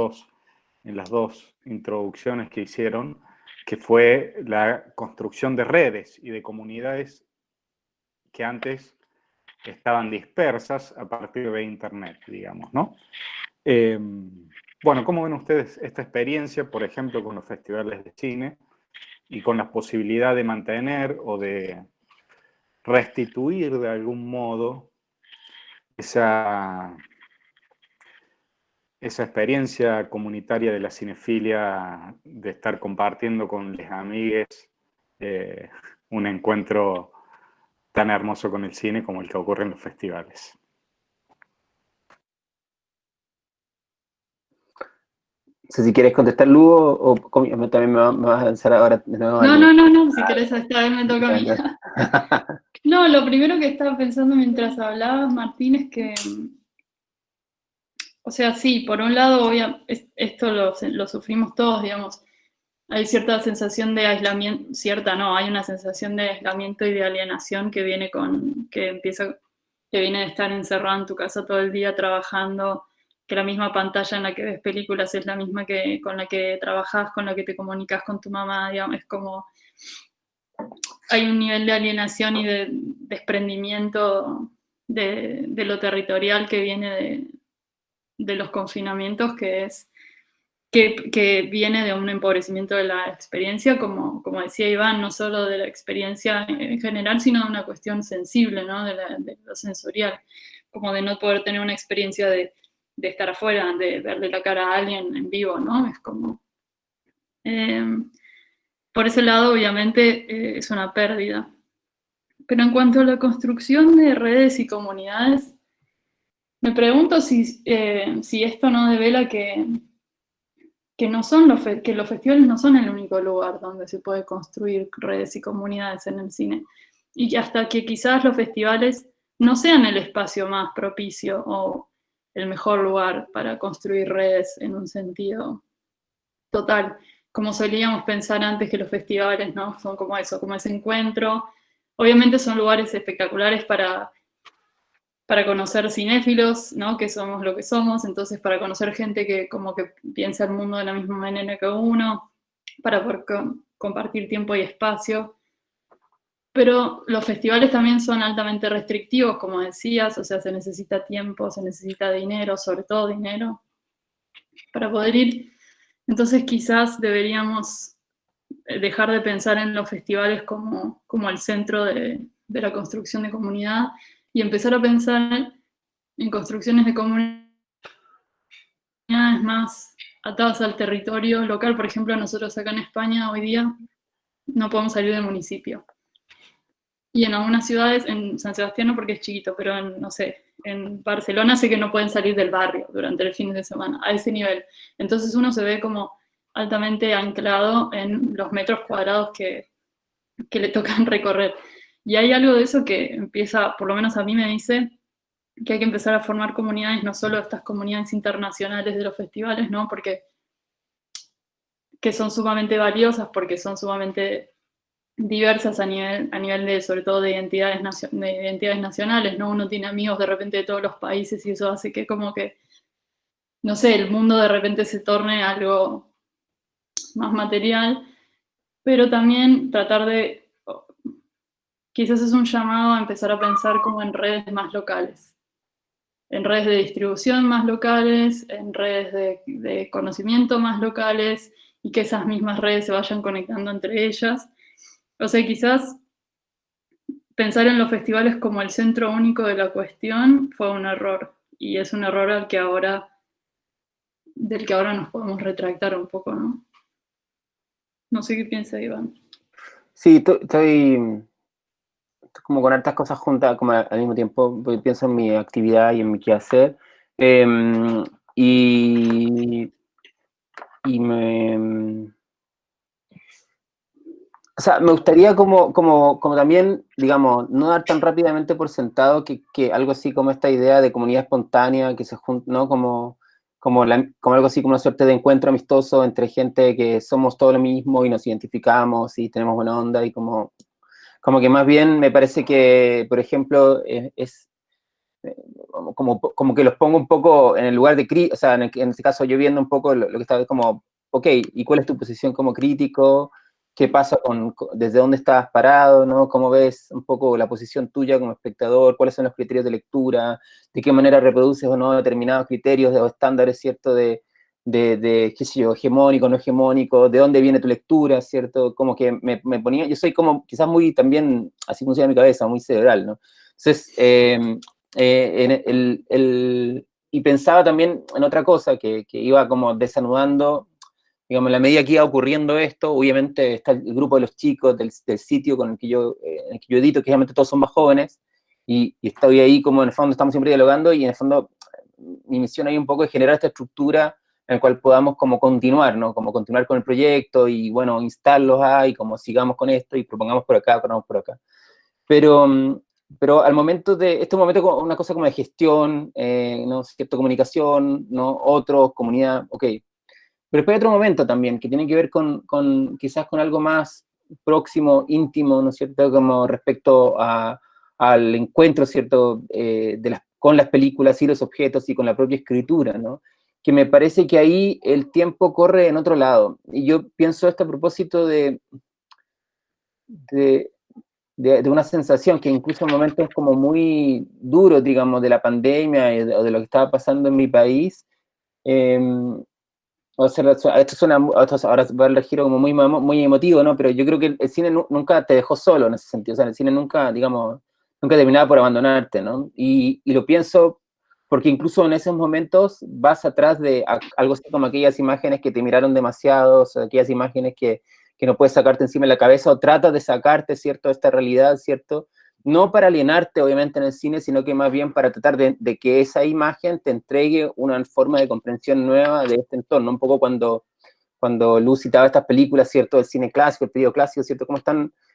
dos introducciones que hicieron, que fue la construcción de redes y de comunidades que antes estaban dispersas a partir de Internet, digamos, ¿no? Bueno, ¿cómo ven ustedes esta experiencia, por ejemplo, con los festivales de cine y con la posibilidad de mantener o de restituir de algún modo esa experiencia comunitaria de la cinefilia, de estar compartiendo con les amigues un encuentro tan hermoso con el cine como el que ocurre en los festivales? No sé si quieres contestar, Lugo, o también me vas a lanzar ahora de nuevo. No, si querés, esta vez me toca a mí. No, lo primero que estaba pensando mientras hablabas, Martín, es que, o sea, sí, por un lado, esto lo sufrimos todos, digamos, hay cierta sensación de aislamiento, hay una sensación de aislamiento y de alienación que viene que viene de estar encerrado en tu casa todo el día trabajando, que la misma pantalla en la que ves películas es la misma con la que trabajas, con la que te comunicas con tu mamá, digamos, es como hay un nivel de alienación y de desprendimiento de lo territorial que viene de los confinamientos, que viene de un empobrecimiento de la experiencia, como decía Iván, no solo de la experiencia en general, sino de una cuestión sensible, ¿no? de lo sensorial, como de no poder tener una experiencia de estar afuera, de verle la cara a alguien en vivo, ¿no? Es como... por ese lado, obviamente, es una pérdida. Pero en cuanto a la construcción de redes y comunidades, me pregunto si esto no devela que los festivales no son el único lugar donde se puede construir redes y comunidades en el cine. Y que hasta que quizás los festivales no sean el espacio más propicio o el mejor lugar para construir redes en un sentido total, como solíamos pensar antes que los festivales, ¿no? Son como eso, como ese encuentro. Obviamente son lugares espectaculares para conocer cinéfilos, ¿no? Que somos lo que somos, entonces para conocer gente que como que piensa el mundo de la misma manera que uno, para poder compartir tiempo y espacio. Pero los festivales también son altamente restrictivos, como decías, o sea, se necesita tiempo, se necesita dinero, sobre todo dinero, para poder ir. Entonces quizás deberíamos dejar de pensar en los festivales como el centro de la construcción de comunidad y empezar a pensar en construcciones de comunidades más atadas al territorio local. Por ejemplo, nosotros acá en España hoy día no podemos salir del municipio. Y en algunas ciudades, en San Sebastián no porque es chiquito, pero en Barcelona sé que no pueden salir del barrio durante el fin de semana, a ese nivel. Entonces uno se ve como altamente anclado en los metros cuadrados que que le tocan recorrer. Y hay algo de eso que empieza, por lo menos a mí me dice, que hay que empezar a formar comunidades, no solo estas comunidades internacionales de los festivales, ¿no? Porque que son sumamente valiosas, porque son sumamente diversas a nivel de, sobre todo, de identidades nacionales, ¿no? Uno tiene amigos de repente de todos los países y eso hace que como que, no sé, el mundo de repente se torne algo más material, pero también tratar de, quizás es un llamado a empezar a pensar como en redes más locales, en redes de distribución más locales, en redes de conocimiento más locales, y que esas mismas redes se vayan conectando entre ellas. O sea, quizás pensar en los festivales como el centro único de la cuestión fue un error, y es un error del que ahora nos podemos retractar un poco, ¿no? No sé qué piensa Iván. Sí, estoy como con hartas cosas juntas, como al mismo tiempo pienso en mi actividad y en mi quehacer, y o sea, me gustaría como también, digamos, no dar tan rápidamente por sentado que algo así como esta idea de comunidad espontánea, que se junta, ¿no? Como algo así como una suerte de encuentro amistoso entre gente que somos todo lo mismo y nos identificamos y tenemos buena onda, y como que más bien me parece que, por ejemplo, como que los pongo un poco en el lugar de o sea, en este caso yo viendo un poco lo que está como, ok, ¿y cuál es tu posición como crítico? ¿Qué pasa desde dónde estás parado, ¿no? ¿Cómo ves un poco la posición tuya como espectador? ¿Cuáles son los criterios de lectura? ¿De qué manera reproduces o no determinados criterios o estándares, ¿cierto? Qué sé yo, hegemónico, no hegemónico, ¿de dónde viene tu lectura, ¿cierto? Como que me ponía, yo soy como quizás muy también, así funciona mi cabeza, muy cerebral, ¿no? Entonces, y pensaba también en otra cosa que iba como desanudando, digamos, en la medida que iba ocurriendo esto, obviamente está el grupo de los chicos del sitio en el que yo edito, que realmente todos son más jóvenes, y estoy ahí como en el fondo estamos siempre dialogando, y en el fondo mi misión ahí un poco es generar esta estructura en la cual podamos como continuar, ¿no? Como continuar con el proyecto y, bueno, instarlos ahí, como sigamos con esto y propongamos por acá, ponamos por acá. Pero al momento este momento una cosa como de gestión, ¿no? Cierta comunicación, ¿no? Otros, comunidad, ok. Pero después hay otro momento también que tiene que ver quizás con algo más próximo, íntimo, ¿no es cierto? Como respecto al encuentro, ¿cierto? Con las películas y los objetos y con la propia escritura, ¿no? Que me parece que ahí el tiempo corre en otro lado. Y yo pienso esto a propósito de una sensación que incluso en momentos como muy duros, digamos, de la pandemia o de lo que estaba pasando en mi país, o sea, esto suena, ahora va el giro como muy emotivo, ¿no? Pero yo creo que el cine nunca te dejó solo en ese sentido, o sea, el cine nunca, digamos, nunca terminaba por abandonarte, ¿no? Y lo pienso porque incluso en esos momentos vas atrás de algo así como aquellas imágenes que te miraron demasiado, o sea, aquellas imágenes que no puedes sacarte encima de la cabeza, o tratas de sacarte, ¿cierto?, esta realidad, ¿cierto?, no para alienarte, obviamente, en el cine, sino que más bien para tratar de que esa imagen te entregue una forma de comprensión nueva de este entorno. Un poco cuando Luz citaba estas películas, ¿cierto?, del cine clásico, el periodo clásico, ¿cierto?,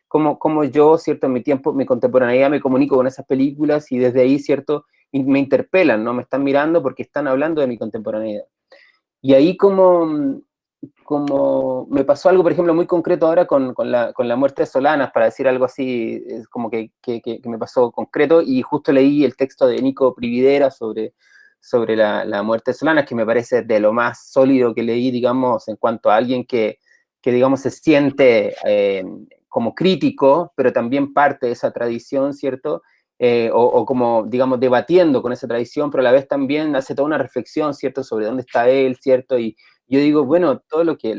cómo yo, ¿cierto?, en mi tiempo, mi contemporaneidad, me comunico con esas películas, y desde ahí, ¿cierto?, me interpelan, ¿no?, me están mirando porque están hablando de mi contemporaneidad. Y ahí como me pasó algo, por ejemplo, muy concreto ahora con la muerte de Solanas, para decir algo así, como que me pasó concreto, y justo leí el texto de Nico Prividera sobre la muerte de Solanas, que me parece de lo más sólido que leí, digamos, en cuanto a alguien que digamos, se siente como crítico, pero también parte de esa tradición, ¿cierto?, o como, digamos, debatiendo con esa tradición, pero a la vez también hace toda una reflexión, ¿cierto?, sobre dónde está él, ¿cierto? Y yo digo, bueno, todo lo que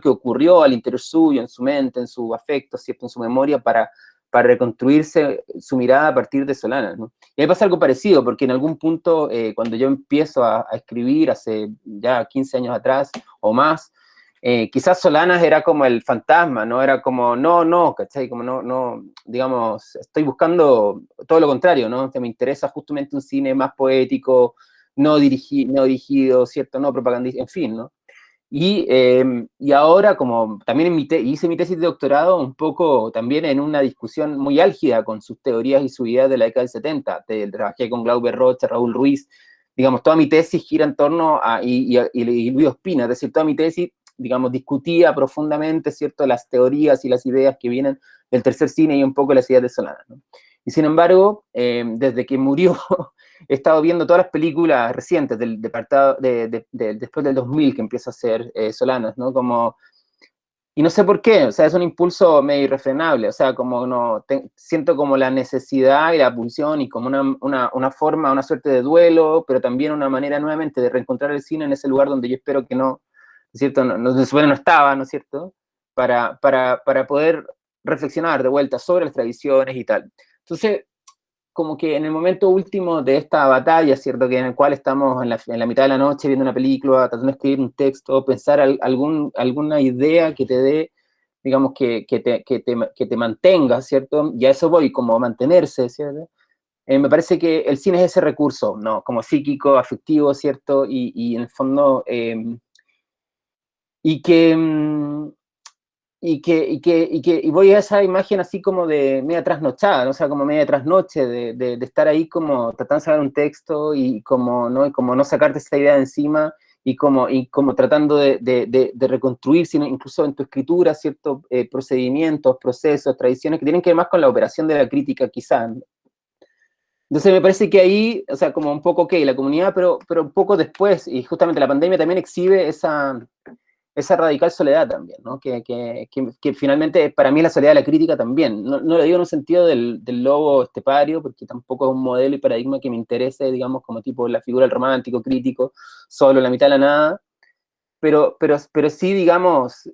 ocurrió al interior suyo, en su mente, en su afecto, ¿cierto?, en su memoria, para reconstruirse su mirada a partir de Solanas, ¿no? Y ahí pasa algo parecido, porque en algún punto, cuando yo empiezo a escribir, hace ya 15 años atrás o más, quizás Solanas era como el fantasma, ¿no? Era como, no, ¿cachai? Como no, digamos, estoy buscando todo lo contrario, ¿no? Que me interesa justamente un cine más poético, no dirigido, ¿cierto? No propagandista, en fin, ¿no? Y ahora, como también hice mi tesis de doctorado, un poco también en una discusión muy álgida con sus teorías y su ideas de la década del 70. Trabajé con Glauber Rocha, Raúl Ruiz, digamos, toda mi tesis gira en torno a, y Luis Ospina, es decir, toda mi tesis, digamos, discutía profundamente, ¿cierto?, las teorías y las ideas que vienen del tercer cine y un poco las ideas de Solana, ¿no? Y sin embargo, desde que murió, he estado viendo todas las películas recientes después del 2000 que empieza a hacer Solanas, ¿no? Y no sé por qué, o sea, es un impulso medio irrefrenable, o sea, siento como la necesidad y la pulsión y como una forma, una suerte de duelo, pero también una manera nuevamente de reencontrar el cine en ese lugar donde yo espero que no, ¿no es cierto? No estaba, ¿no es cierto? Para poder reflexionar de vuelta sobre las tradiciones y tal. Entonces, como que en el momento último de esta batalla, ¿cierto? Que en el cual estamos en la mitad de la noche viendo una película, tratando de escribir un texto, pensar alguna idea que te dé, digamos, que te mantenga, ¿cierto? Y a eso voy, como mantenerse, ¿cierto? Me parece que el cine es ese recurso, ¿no? Como psíquico, afectivo, ¿cierto? Y en el fondo, y que... y voy a esa imagen así como de media trasnochada, ¿no? O sea, como media trasnoche, de estar ahí como tratando de sacar un texto y como no sacarte esa idea de encima y como tratando de reconstruir, sino incluso en tu escritura, ciertos procedimientos, procesos, tradiciones que tienen que ver más con la operación de la crítica quizás. Entonces me parece que ahí, o sea, como un poco, ok, la comunidad, pero un poco después, y justamente la pandemia también exhibe esa radical soledad también, ¿no? Que finalmente para mí la soledad de la crítica también. No lo digo en un sentido del lobo estepario, porque tampoco es un modelo y paradigma que me interese, digamos, como tipo la figura del romántico crítico, solo en la mitad de la nada, pero sí, digamos,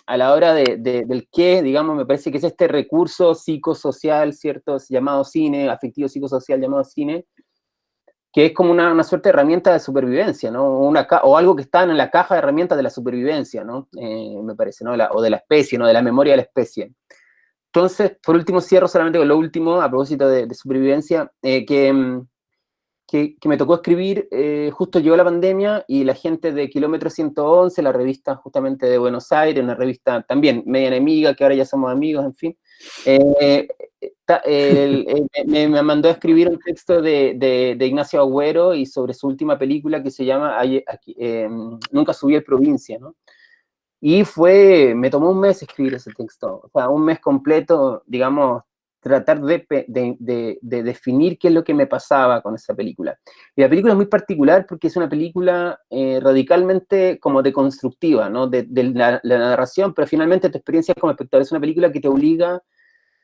a la hora del qué, digamos, me parece que es este recurso psicosocial, ¿cierto? Llamado cine, afectivo psicosocial llamado cine, que es como una suerte de herramienta de supervivencia, ¿no? O algo que está en la caja de herramientas de la supervivencia, ¿no? Me parece, ¿no? O de la especie, ¿no? De la memoria de la especie. Entonces, por último, cierro solamente con lo último, a propósito de supervivencia, que me tocó escribir, justo llegó la pandemia y la gente de Kilómetro 111, la revista justamente de Buenos Aires, una revista también media enemiga, que ahora ya somos amigos, en fin, me mandó a escribir un texto de Ignacio Agüero y sobre su última película que se llama Nunca subí el Provincia, ¿no? Y me tomó un mes escribir ese texto, o sea, un mes completo, digamos, tratar de definir qué es lo que me pasaba con esa película. Y la película es muy particular porque es una película radicalmente como deconstructiva, ¿no? De la narración, pero finalmente tu experiencia como espectador es una película que te obliga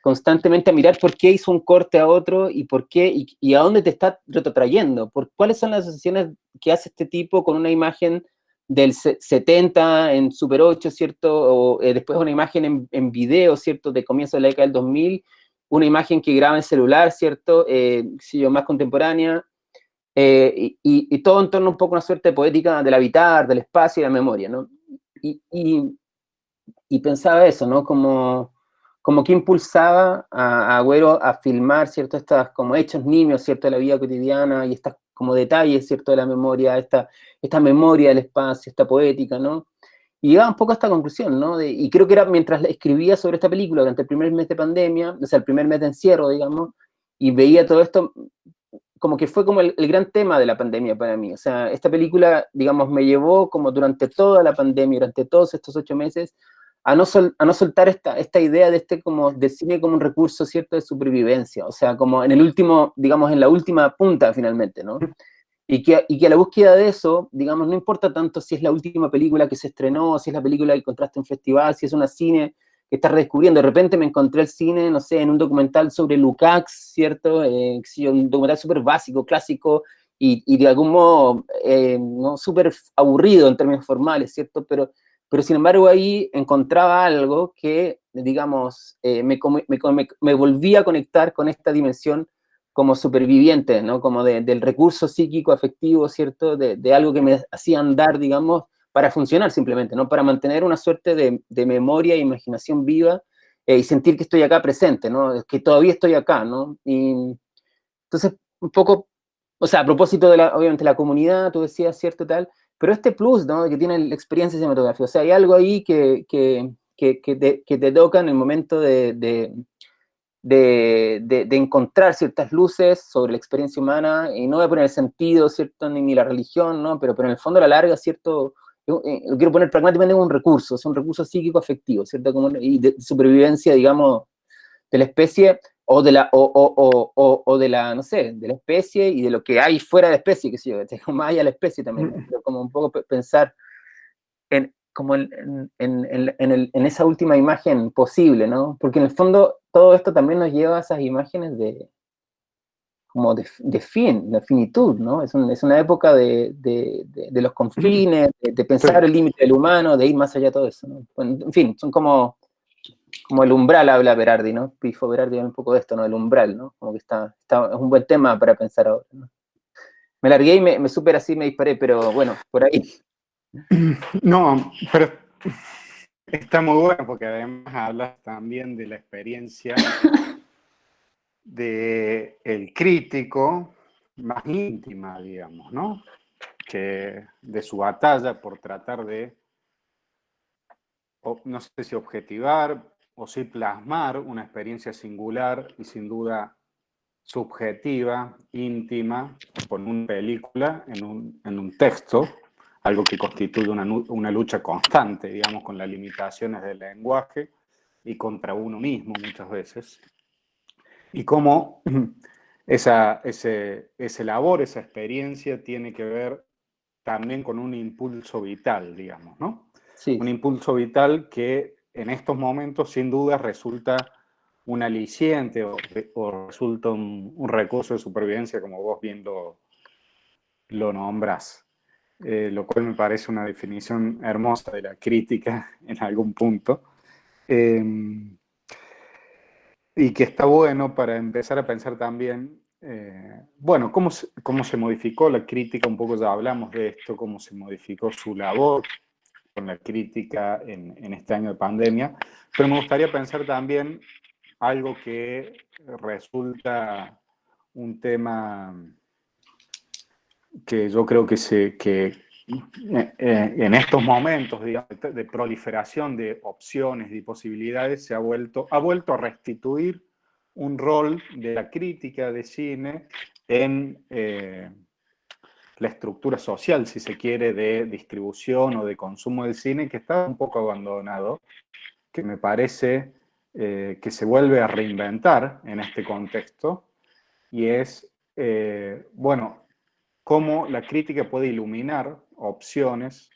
constantemente a mirar por qué hizo un corte a otro y por qué, y a dónde te está retrotrayendo, cuáles son las asociaciones que hace este tipo con una imagen del 70 en Super 8, ¿cierto? O después una imagen en video, ¿cierto? De comienzo de la década del 2000, una imagen que graba en celular, ¿cierto? Más contemporánea, y todo en torno un poco a una suerte poética del habitar, del espacio y la memoria, ¿no? Y pensaba eso, ¿no? Como que impulsaba a Agüero a filmar, ¿cierto? Estas como hechos nimios, ¿cierto? De la vida cotidiana y estas como detalles, ¿cierto? De la memoria, esta memoria del espacio, esta poética, ¿no? Y llegaba un poco a esta conclusión, ¿no? Y creo que era mientras escribía sobre esta película durante el primer mes de pandemia, o sea, el primer mes de encierro, digamos, y veía todo esto, como que fue como el gran tema de la pandemia para mí. O sea, esta película, digamos, me llevó como durante toda la pandemia, durante todos estos 8 meses, a no soltar esta idea del cine como un recurso, ¿cierto?, de supervivencia, o sea, como en el último, digamos, en la última punta, finalmente, ¿no? Y que a la búsqueda de eso, digamos, no importa tanto si es la última película que se estrenó, si es la película que encontraste en un festival, si es una cine que estás redescubriendo. De repente me encontré el cine, no sé, en un documental sobre Lukács, ¿cierto? Un documental súper básico, clásico, y de algún modo, no súper aburrido en términos formales, ¿cierto? Pero sin embargo ahí encontraba algo que, digamos, me volvía a conectar con esta dimensión como superviviente, ¿no? Como del recurso psíquico afectivo, ¿cierto? De algo que me hacía andar, digamos, para funcionar simplemente, ¿no? Para mantener una suerte de memoria e imaginación viva y sentir que estoy acá presente, ¿no? Que todavía estoy acá, ¿no? Y entonces, un poco, o sea, a propósito de obviamente, la comunidad, tú decías, ¿cierto? Tal, pero este plus, ¿no?, que tiene la experiencia cinematográfica, o sea, hay algo ahí que te toca en el momento de encontrar ciertas luces sobre la experiencia humana, y no voy a poner el sentido, ¿cierto?, ni la religión, ¿no?, pero en el fondo a la larga, ¿cierto?, lo quiero poner pragmáticamente como un recurso, es un recurso psíquico-afectivo, ¿cierto?, como, y de supervivencia, digamos, de la especie, o de la, no sé, de la especie y de lo que hay fuera de la especie, que sé yo, más allá de la especie también, ¿no? Pero como un poco pensar en esa última imagen posible, ¿no? Porque en el fondo todo esto también nos lleva a esas imágenes de finitud, ¿no? Es una época de los confines, de pensar el límite del humano, de ir más allá de todo eso, ¿no? Bueno, en fin, son como el umbral, habla Berardi, ¿no? Pifo Berardi un poco de esto, ¿no? El umbral, ¿no? Como que es un buen tema para pensar ahora, ¿no? Me largué y me súper así me disparé, pero bueno, por ahí. No, pero está muy bueno porque además hablas también de la experiencia del crítico más íntima, digamos, ¿no? Que de su batalla por tratar de, no sé si objetivar o si plasmar una experiencia singular y sin duda subjetiva, íntima, con una película en un texto, algo que constituye una lucha constante, digamos, con las limitaciones del lenguaje y contra uno mismo muchas veces. Y cómo ese labor, esa experiencia tiene que ver también con un impulso vital, digamos, ¿no? Sí. Un impulso vital que en estos momentos sin duda resulta un aliciente o resulta un recurso de supervivencia, como vos bien lo nombrás. Lo cual me parece una definición hermosa de la crítica en algún punto. Y que está bueno para empezar a pensar también, bueno, cómo se modificó la crítica, un poco ya hablamos de esto, cómo se modificó su labor con la crítica en este año de pandemia, pero me gustaría pensar también algo que resulta un tema que yo creo que en estos momentos, digamos, de proliferación de opciones y posibilidades, ha vuelto a restituir un rol de la crítica de cine en la estructura social, si se quiere, de distribución o de consumo del cine, que está un poco abandonado, que me parece que se vuelve a reinventar en este contexto, y es, bueno, cómo la crítica puede iluminar opciones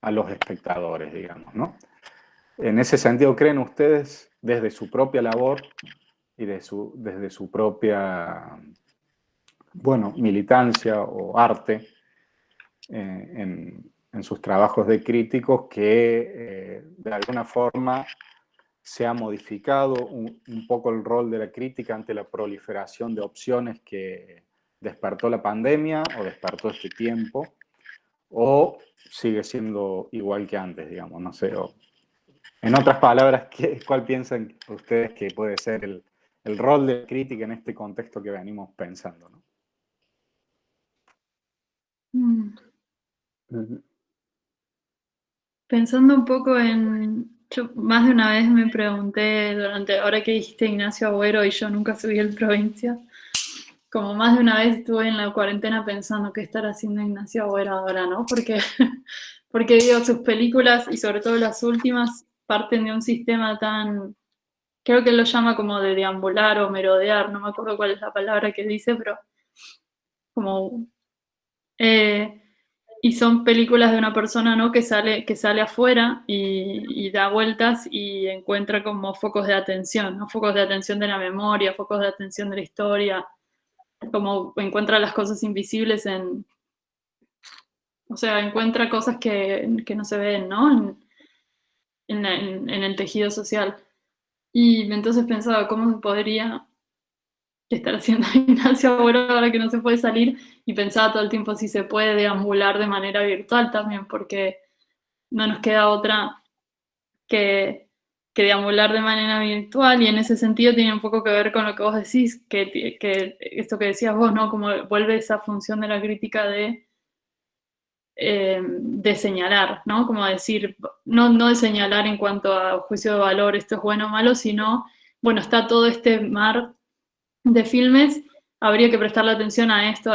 a los espectadores, digamos, ¿no? En ese sentido, ¿creen ustedes, desde su propia labor y desde su propia, bueno, militancia o arte en sus trabajos de críticos, que de alguna forma se ha modificado un poco el rol de la crítica ante la proliferación de opciones que despertó la pandemia o despertó este tiempo, o sigue siendo igual que antes, digamos, no sé? O, en otras palabras, ¿cuál piensan ustedes que puede ser el rol de la crítica en este contexto que venimos pensando, ¿no? Pensando un poco yo más de una vez me pregunté ahora que dijiste Ignacio Agüero y yo nunca subí el Provincia, como más de una vez estuve en la cuarentena pensando qué estará haciendo Ignacio Agüero ahora, ¿no? Porque digo, sus películas, y sobre todo las últimas, parten de un sistema creo que él lo llama como de deambular o merodear, no me acuerdo cuál es la palabra que dice, pero como... y son películas de una persona, ¿no?, que sale afuera y da vueltas y encuentra como focos de atención, ¿no? Focos de atención de la memoria, focos de atención de la historia, como encuentra las cosas invisibles o sea, encuentra cosas que no se ven, ¿no?, en el tejido social. Y entonces pensaba, ¿cómo se podría estar haciendo Ignacio Agüero ahora que no se puede salir? Y pensaba todo el tiempo si se puede deambular de manera virtual también, porque no nos queda otra que deambular de manera virtual, y en ese sentido tiene un poco que ver con lo que vos decís, que esto que decías vos, ¿no? Como vuelve esa función de la crítica de de señalar, ¿no? Como decir, no de señalar en cuanto a juicio de valor, esto es bueno o malo, sino, bueno, está todo este mar de filmes, habría que prestarle atención a esto,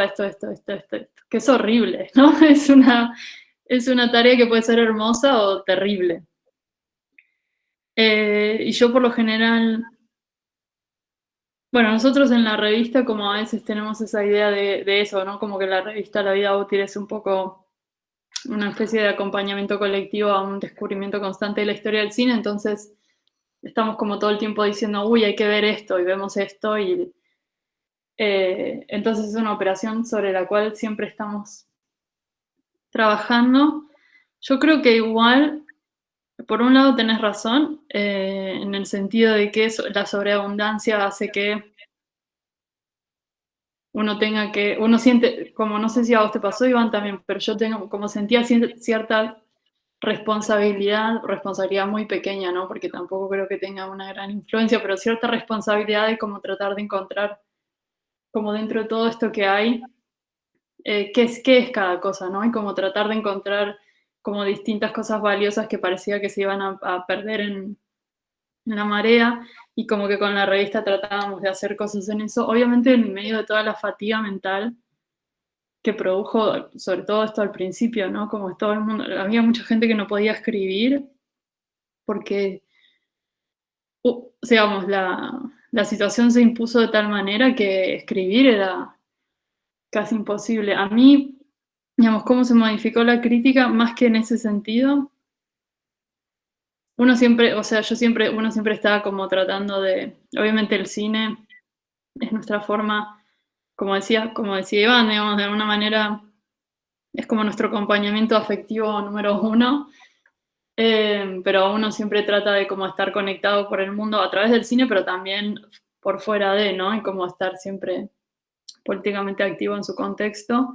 que es horrible, ¿no? Es una tarea que puede ser hermosa o terrible. Y yo por lo general, bueno, nosotros en la revista como a veces tenemos esa idea de eso, ¿no? Como que la revista La Vida Útil es un poco una especie de acompañamiento colectivo a un descubrimiento constante de la historia del cine, entonces estamos como todo el tiempo diciendo, uy, hay que ver esto, y vemos esto, y entonces es una operación sobre la cual siempre estamos trabajando. Yo creo que igual, por un lado tenés razón, en el sentido de que la sobreabundancia hace que uno siente, como no sé si a vos te pasó, Iván, también, pero yo como sentía cierta responsabilidad muy pequeña, ¿no? Porque tampoco creo que tenga una gran influencia, pero cierta responsabilidad de como tratar de encontrar, como dentro de todo esto que hay, qué es cada cosa, ¿no? Y como tratar de encontrar como distintas cosas valiosas que parecía que se iban a perder en la marea, y como que con la revista tratábamos de hacer cosas en eso, obviamente en medio de toda la fatiga mental que produjo, sobre todo esto al principio, ¿no? Como todo el mundo, había mucha gente que no podía escribir porque, digamos, la situación se impuso de tal manera que escribir era casi imposible. A mí, digamos, cómo se modificó la crítica, más que en ese sentido, uno siempre estaba como tratando de, obviamente el cine es nuestra forma, como decía Iván, digamos, de alguna manera es como nuestro acompañamiento afectivo número uno, pero uno siempre trata de como estar conectado por el mundo a través del cine, pero también por fuera de, ¿no? Y como estar siempre políticamente activo en su contexto.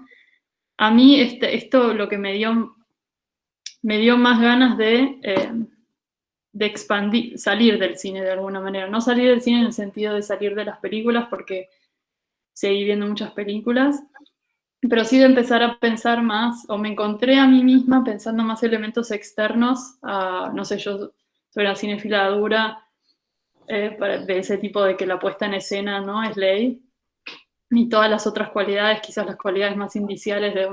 A mí esto lo que me dio más ganas de expandir, salir del cine de alguna manera. No salir del cine en el sentido de salir de las películas, porque seguí viendo muchas películas, pero sí de empezar a pensar más, o me encontré a mí misma pensando más elementos externos a, no sé, yo soy una cinefila dura, de ese tipo de que la puesta en escena no es ley, ni todas las otras cualidades, quizás las cualidades más indiciales de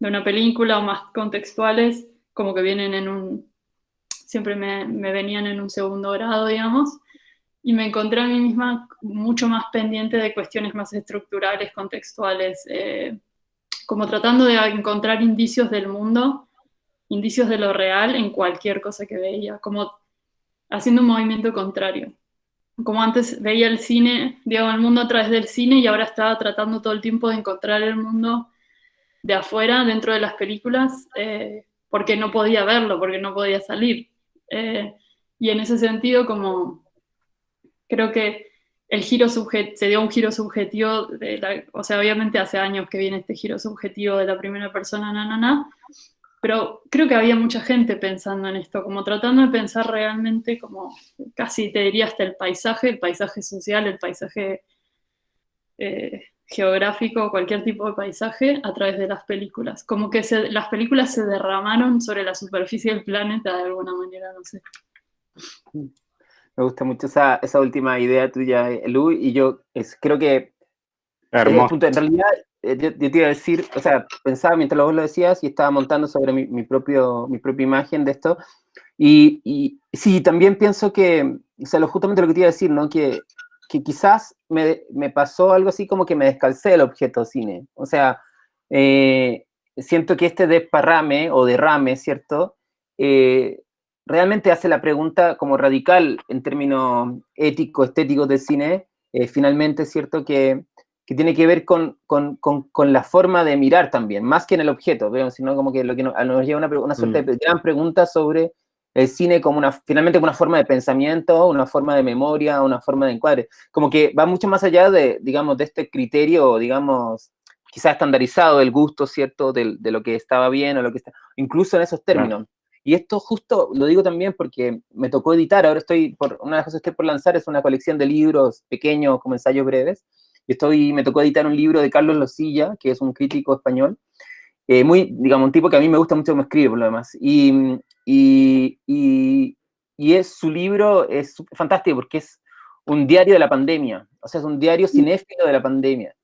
una película o más contextuales, como que vienen siempre me venían en un segundo grado, digamos, y me encontré a mí misma mucho más pendiente de cuestiones más estructurales, contextuales, como tratando de encontrar indicios del mundo, indicios de lo real en cualquier cosa que veía, como haciendo un movimiento contrario. Como antes veía el cine, digamos, el mundo a través del cine, y ahora estaba tratando todo el tiempo de encontrar el mundo de afuera, dentro de las películas, porque no podía verlo, porque no podía salir. Y en ese sentido, como creo que se dio un giro subjetivo, o sea, obviamente hace años que viene este giro subjetivo de la primera persona, pero creo que había mucha gente pensando en esto, como tratando de pensar realmente como, casi te diría hasta el paisaje social, el paisaje geográfico, cualquier tipo de paisaje a través de las películas. Como que las películas se derramaron sobre la superficie del planeta de alguna manera, no sé. Me gusta mucho esa última idea tuya, Lu, y yo creo que hermoso. en realidad yo te iba a decir, o sea, pensaba mientras vos lo decías y estaba montando sobre mi propia imagen de esto, y sí, también pienso que, o sea, justamente lo que te iba a decir, ¿no? Que quizás me pasó algo así como que me descalcé del objeto cine, o sea, siento que este desparrame o derrame, ¿cierto? Realmente hace la pregunta como radical en términos éticos, estéticos del cine, finalmente, ¿cierto? Que tiene que ver con la forma de mirar también, más que en el objeto, ¿veo? Sino como que lo que nos lleva una suerte de gran pregunta sobre el cine como finalmente como una forma de pensamiento, una forma de memoria, una forma de encuadre, como que va mucho más allá de, digamos, de este criterio, digamos, quizás estandarizado del gusto, ¿cierto? De lo que estaba bien o lo que está, incluso en esos términos. Claro. Y esto justo lo digo también porque me tocó editar, ahora una de las cosas que estoy por lanzar es una colección de libros pequeños como ensayos breves, me tocó editar un libro de Carlos Losilla, que es un crítico español, digamos, un tipo que a mí me gusta mucho cómo escribe, por lo demás. Y su libro es fantástico porque es un diario de la pandemia, o sea, es un diario cinéfilo de la pandemia.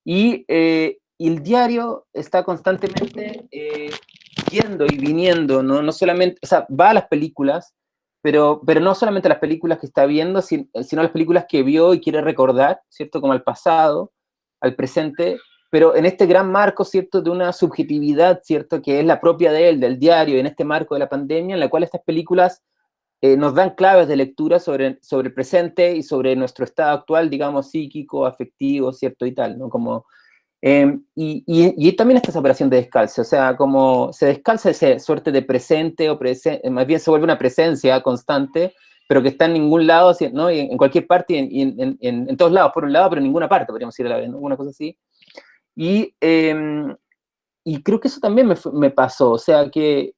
Y el diario está constantemente yendo y viniendo, ¿no? No solamente, o sea, va a las películas, pero no solamente a las películas que está viendo, sino a las películas que vio y quiere recordar, ¿cierto? Como al pasado, al presente, pero en este gran marco, ¿cierto? De una subjetividad, ¿cierto? Que es la propia de él, del diario, en este marco de la pandemia, en la cual estas películas nos dan claves de lectura sobre el presente y sobre nuestro estado actual, digamos, psíquico, afectivo, ¿cierto? Y tal, ¿no? Como, y también está esa operación de descalce, o sea, como se descalza esa suerte de presente, más bien se vuelve una presencia constante, pero que está en ningún lado, ¿no? Y en cualquier parte y en todos lados, por un lado, pero en ninguna parte, podríamos decir a la vez, ¿no? Una cosa así. Y creo que eso también me pasó, o sea, que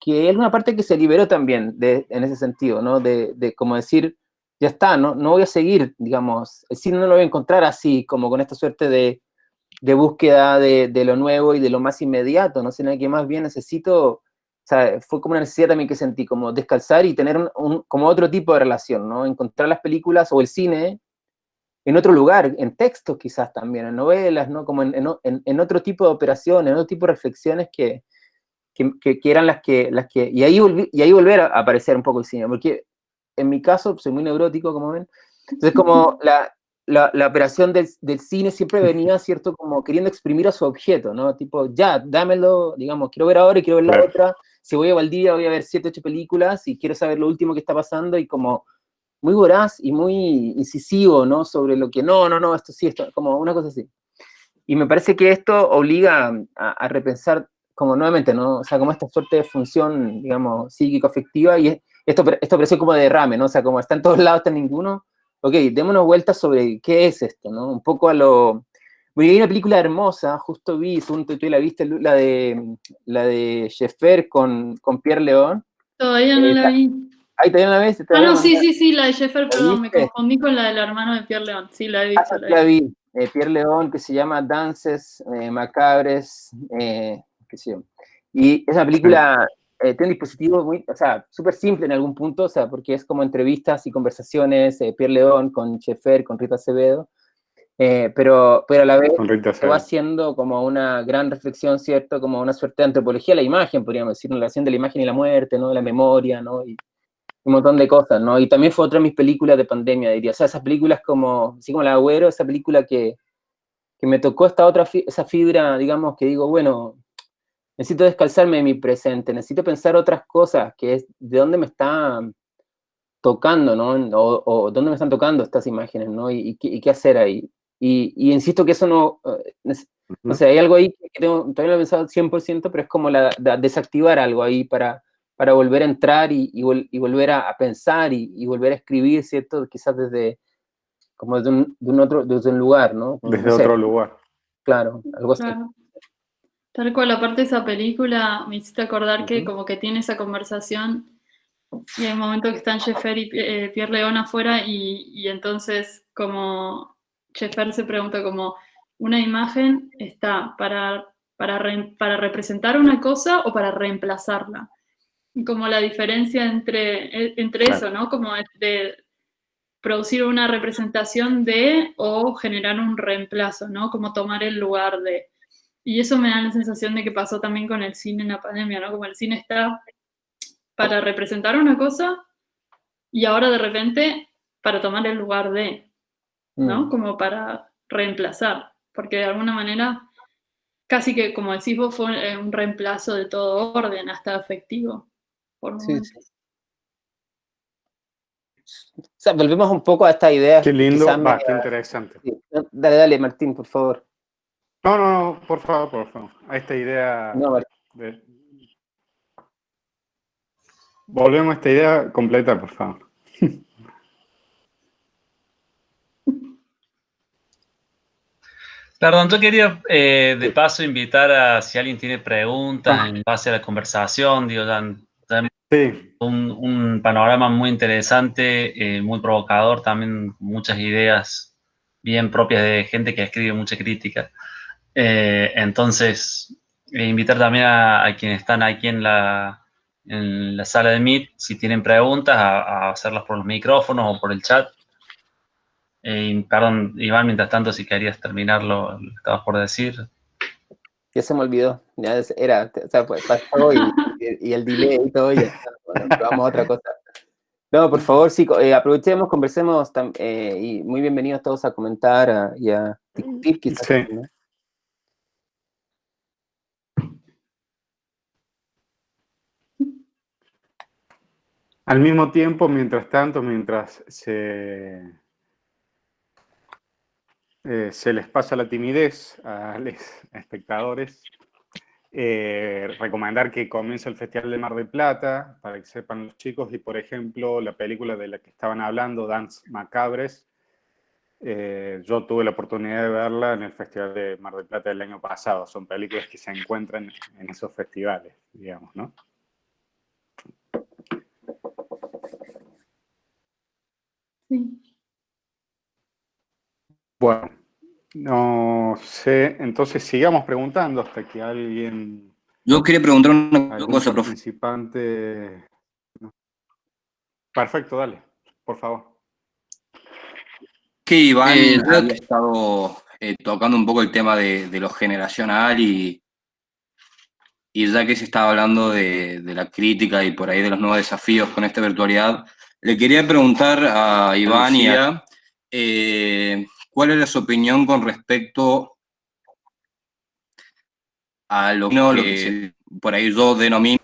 es una parte que se liberó también en ese sentido, ¿no? De como decir, ya está, no voy a seguir, digamos, el cine no lo voy a encontrar así, como con esta suerte de búsqueda de lo nuevo y de lo más inmediato, ¿no? Sino que más bien necesito, o sea, fue como una necesidad también que sentí, como descalzar y tener como otro tipo de relación, ¿no? Encontrar las películas o el cine en otro lugar, en textos quizás también, en novelas, ¿no? Como en otro tipo de operaciones, en otro tipo de reflexiones que eran las que y ahí volver a aparecer un poco el cine, porque en mi caso soy muy neurótico, como ven, entonces como la operación del cine siempre venía, ¿cierto? Como queriendo exprimir a su objeto, ¿no? Tipo, ya, dámelo, digamos, quiero ver ahora y quiero ver la otra, si voy a Valdivia voy a ver 7, 8 películas y quiero saber lo último que está pasando y como muy voraz y muy incisivo, ¿no? Sobre lo que no, esto sí, esto, como una cosa así. Y me parece que esto obliga a repensar como nuevamente, ¿no? O sea, como esta suerte de función, digamos, psíquico-afectiva, y esto parece como derrame, ¿no? O sea, como está en todos lados, está en ninguno. Ok, démonos vueltas sobre qué es esto, ¿no? Un poco a lo... Bueno, hay una película hermosa, justo vi, según tú la viste, la de Jeffer con Pierre León. Todavía no la vi. Ahí todavía no la ves. Ah, no, sí, la de Jeffer, perdón, me ¿Viste? confundí con la del hermano de Pierre León. Sí, la he visto. La vi. Pierre León, que se llama Dances Macabres, qué sé yo. Y esa película tiene un dispositivo muy, o sea, súper simple en algún punto, o sea, porque es como entrevistas y conversaciones, Pierre León con Jeffer, con Rita Acevedo, pero a la vez va haciendo como una gran reflexión, ¿cierto? Como una suerte de antropología de la imagen, podríamos decir, una relación de la imagen y la muerte, ¿no? De la memoria, ¿no? Y un montón de cosas, ¿no? Y también fue otra de mis películas de pandemia, diría. O sea, esas películas como, así como El Agüero, esa película que me tocó esa fibra, digamos, que digo, bueno, necesito descalzarme de mi presente, necesito pensar otras cosas, que es de dónde me está tocando, ¿no? O dónde me están tocando estas imágenes, ¿no? Y qué hacer ahí. Y insisto que eso no sé, hay algo ahí que todavía no lo he pensado 100%, pero es como desactivar algo ahí para volver a entrar y volver a pensar y volver a escribir, ¿cierto? Quizás desde un lugar, ¿no? Desde otro lugar. Claro, algo así. Claro. Tal cual, aparte de esa película, me hiciste acordar que como que tiene esa conversación y hay un momento que están Jeffer y Pierre León afuera y entonces como Jeffer se pregunta como, ¿una imagen está para representar una cosa o para reemplazarla? Y como la diferencia entre eso, ¿no? Como de producir una representación de o generar un reemplazo, ¿no? Como tomar el lugar de... Y eso me da la sensación de que pasó también con el cine en la pandemia, ¿no? Como el cine está para representar una cosa y ahora de repente para tomar el lugar de, ¿no? Como para reemplazar, porque de alguna manera casi que, como decís vos, fue un reemplazo de todo orden, hasta afectivo, por momentos. Sí. O sea, volvemos un poco a esta idea. Qué lindo, qué interesante. Sí. Dale, Martín, por favor. No, por favor. A esta idea volvemos a esta idea completa, por favor. Perdón, yo quería de paso invitar a si alguien tiene preguntas en base a la conversación, digo, un panorama muy interesante, muy provocador, también muchas ideas bien propias de gente que escribe mucha crítica. Entonces, invitar también a quienes están aquí en la sala de Meet, si tienen preguntas, a hacerlas por los micrófonos o por el chat. Perdón, Iván, mientras tanto, si querías terminar lo que estabas por decir. Ya se me olvidó, ya era, o sea, pues, pasó y el delay y todo, y ya está. Bueno, vamos a otra cosa. No, por favor, sí, aprovechemos, conversemos, y muy bienvenidos todos a comentar y a discutir quizás. Sí. ¿No? Al mismo tiempo, mientras tanto, mientras se les pasa la timidez a los espectadores, recomendar que comience el Festival de Mar del Plata, para que sepan los chicos, y por ejemplo, la película de la que estaban hablando, Dances Macabres, yo tuve la oportunidad de verla en el Festival de Mar del Plata del año pasado. Son películas que se encuentran en esos festivales, digamos, ¿no? Sí. Bueno, no sé, entonces sigamos preguntando hasta que alguien... Yo quería preguntar una algún cosa, profe. participante... Perfecto, dale, por favor. Que Iván yo- había estado tocando un poco el tema de lo generacional y ya que se estaba hablando de la crítica y por ahí de los nuevos desafíos con esta virtualidad, le quería preguntar a Iván y a ¿cuál era su opinión con respecto a lo que por ahí yo denomino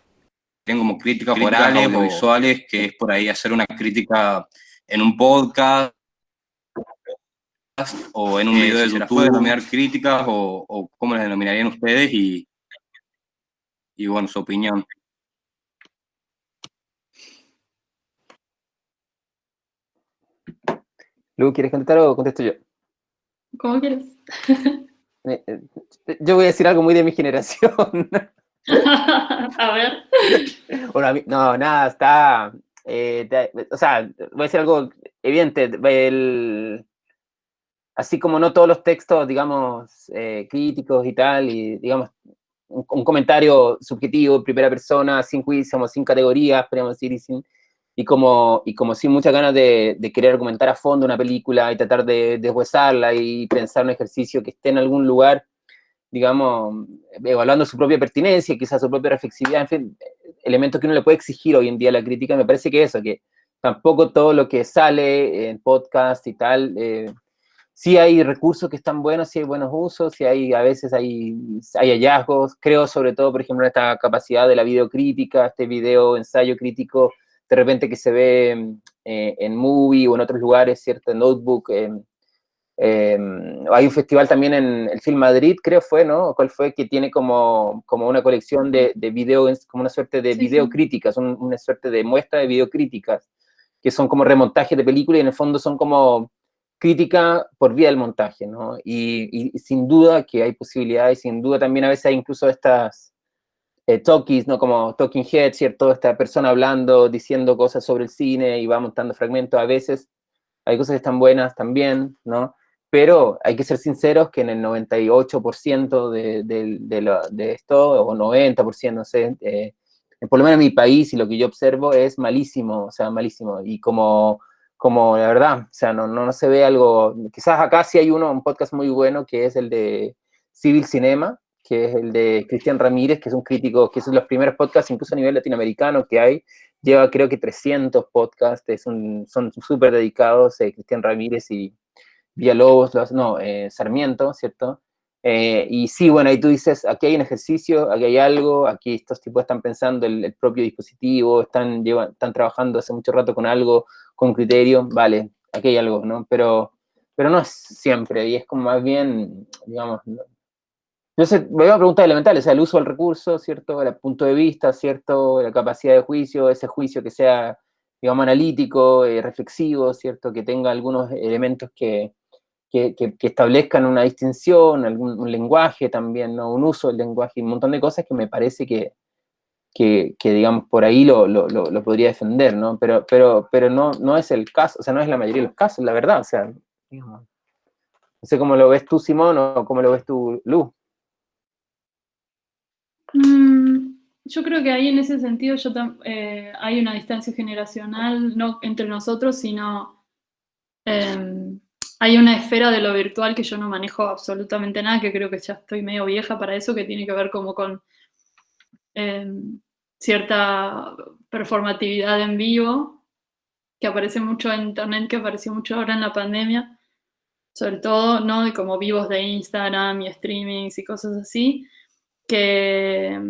como críticas orales o visuales, que es por ahí hacer una crítica en un podcast o en un video de YouTube? ¿Se las puede denominar críticas o cómo las denominarían ustedes? Y bueno, su opinión. Lu, ¿quieres contestar o contesto yo? ¿Cómo quieres? Yo voy a decir algo muy de mi generación. A ver. Bueno, no, nada, está... o sea, voy a decir algo evidente. Así como no todos los textos, digamos, críticos y tal, y digamos, un comentario subjetivo, en primera persona, sin juicio, sin categorías, podríamos decir, y como sin muchas ganas de querer argumentar a fondo una película y tratar de deshuesarla y pensar un ejercicio que esté en algún lugar, digamos, evaluando su propia pertinencia, quizás su propia reflexividad, en fin, elementos que uno le puede exigir hoy en día a la crítica. Me parece que eso, que tampoco todo lo que sale en podcast y tal, sí hay recursos que están buenos, sí hay buenos usos, sí hay, a veces hay hallazgos. Creo sobre todo, por ejemplo, en esta capacidad de la videocrítica, este video ensayo crítico, de repente que se ve en Movie o en otros lugares, ¿cierto? En Notebook. Hay un festival también en el Film Madrid, creo fue, ¿no? ¿Cuál fue? Que tiene como una colección de videos, como una suerte de videocríticas, una suerte de muestra de videocríticas, que son como remontajes de películas y en el fondo son como crítica por vía del montaje, ¿no? Y sin duda que hay posibilidades, sin duda también a veces hay incluso estas talkies, ¿no? Como talking heads, ¿cierto? Esta persona hablando, diciendo cosas sobre el cine y va montando fragmentos. A veces hay cosas que están buenas también, ¿no? Pero hay que ser sinceros que en el 98% de esto, o 90%, no sé, por lo menos en mi país y lo que yo observo es malísimo, o sea, malísimo. Y como la verdad, o sea, no se ve algo, quizás acá sí hay un podcast muy bueno que es el de Civil Cinema, que es el de Cristian Ramírez, que es un crítico, que es uno de los primeros podcasts, incluso a nivel latinoamericano, que hay. Lleva creo que 300 podcasts, son súper dedicados, Cristian Ramírez y Villalobos, Sarmiento, ¿cierto? Y sí, bueno, ahí tú dices, aquí hay un ejercicio, aquí hay algo, aquí estos tipos están pensando el propio dispositivo, están trabajando hace mucho rato con algo, con criterio, vale, aquí hay algo, ¿no? Pero no es siempre, y es como más bien, digamos, no sé, me voy a preguntar elementales, o sea, el uso del recurso, ¿cierto? El punto de vista, ¿cierto? La capacidad de juicio, ese juicio que sea, digamos, analítico, reflexivo, ¿cierto? Que tenga algunos elementos que establezcan una distinción, un lenguaje también, ¿no? Un uso del lenguaje, y un montón de cosas que me parece que digamos, por ahí lo podría defender, ¿no? Pero no es el caso, o sea, no es la mayoría de los casos, la verdad, o sea, digamos, no sé cómo lo ves tú, Simón, o cómo lo ves tú, Lu. Yo creo que ahí en ese sentido hay una distancia generacional, no entre nosotros, sino hay una esfera de lo virtual que yo no manejo absolutamente nada, que creo que ya estoy medio vieja para eso, que tiene que ver como con cierta performatividad en vivo, que aparece mucho en internet, que apareció mucho ahora en la pandemia, sobre todo, ¿no? De como vivos de Instagram y streamings y cosas así, que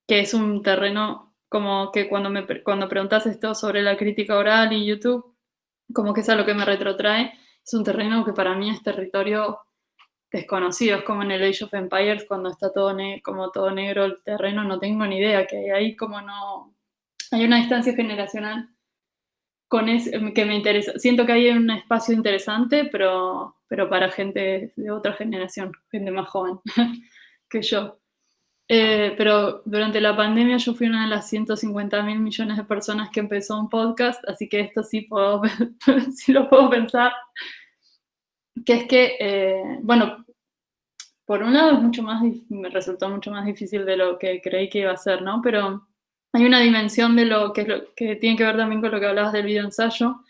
es un terreno como que cuando preguntas esto sobre la crítica oral y YouTube, como que es a lo que me retrotrae, es un terreno que para mí es territorio desconocido, es como en el Age of Empires cuando está como todo negro el terreno, no tengo ni idea, que ahí como no, hay una distancia generacional que me interesa. Siento que hay un espacio interesante, pero para gente de otra generación, gente más joven que yo. Pero durante la pandemia yo fui una de las 150.000 millones de personas que empezó un podcast, así que esto sí sí lo puedo pensar, que es que, bueno, por un lado me resultó mucho más difícil de lo que creí que iba a ser, ¿no? Pero hay una dimensión de que tiene que ver también con lo que hablabas del videoensayo,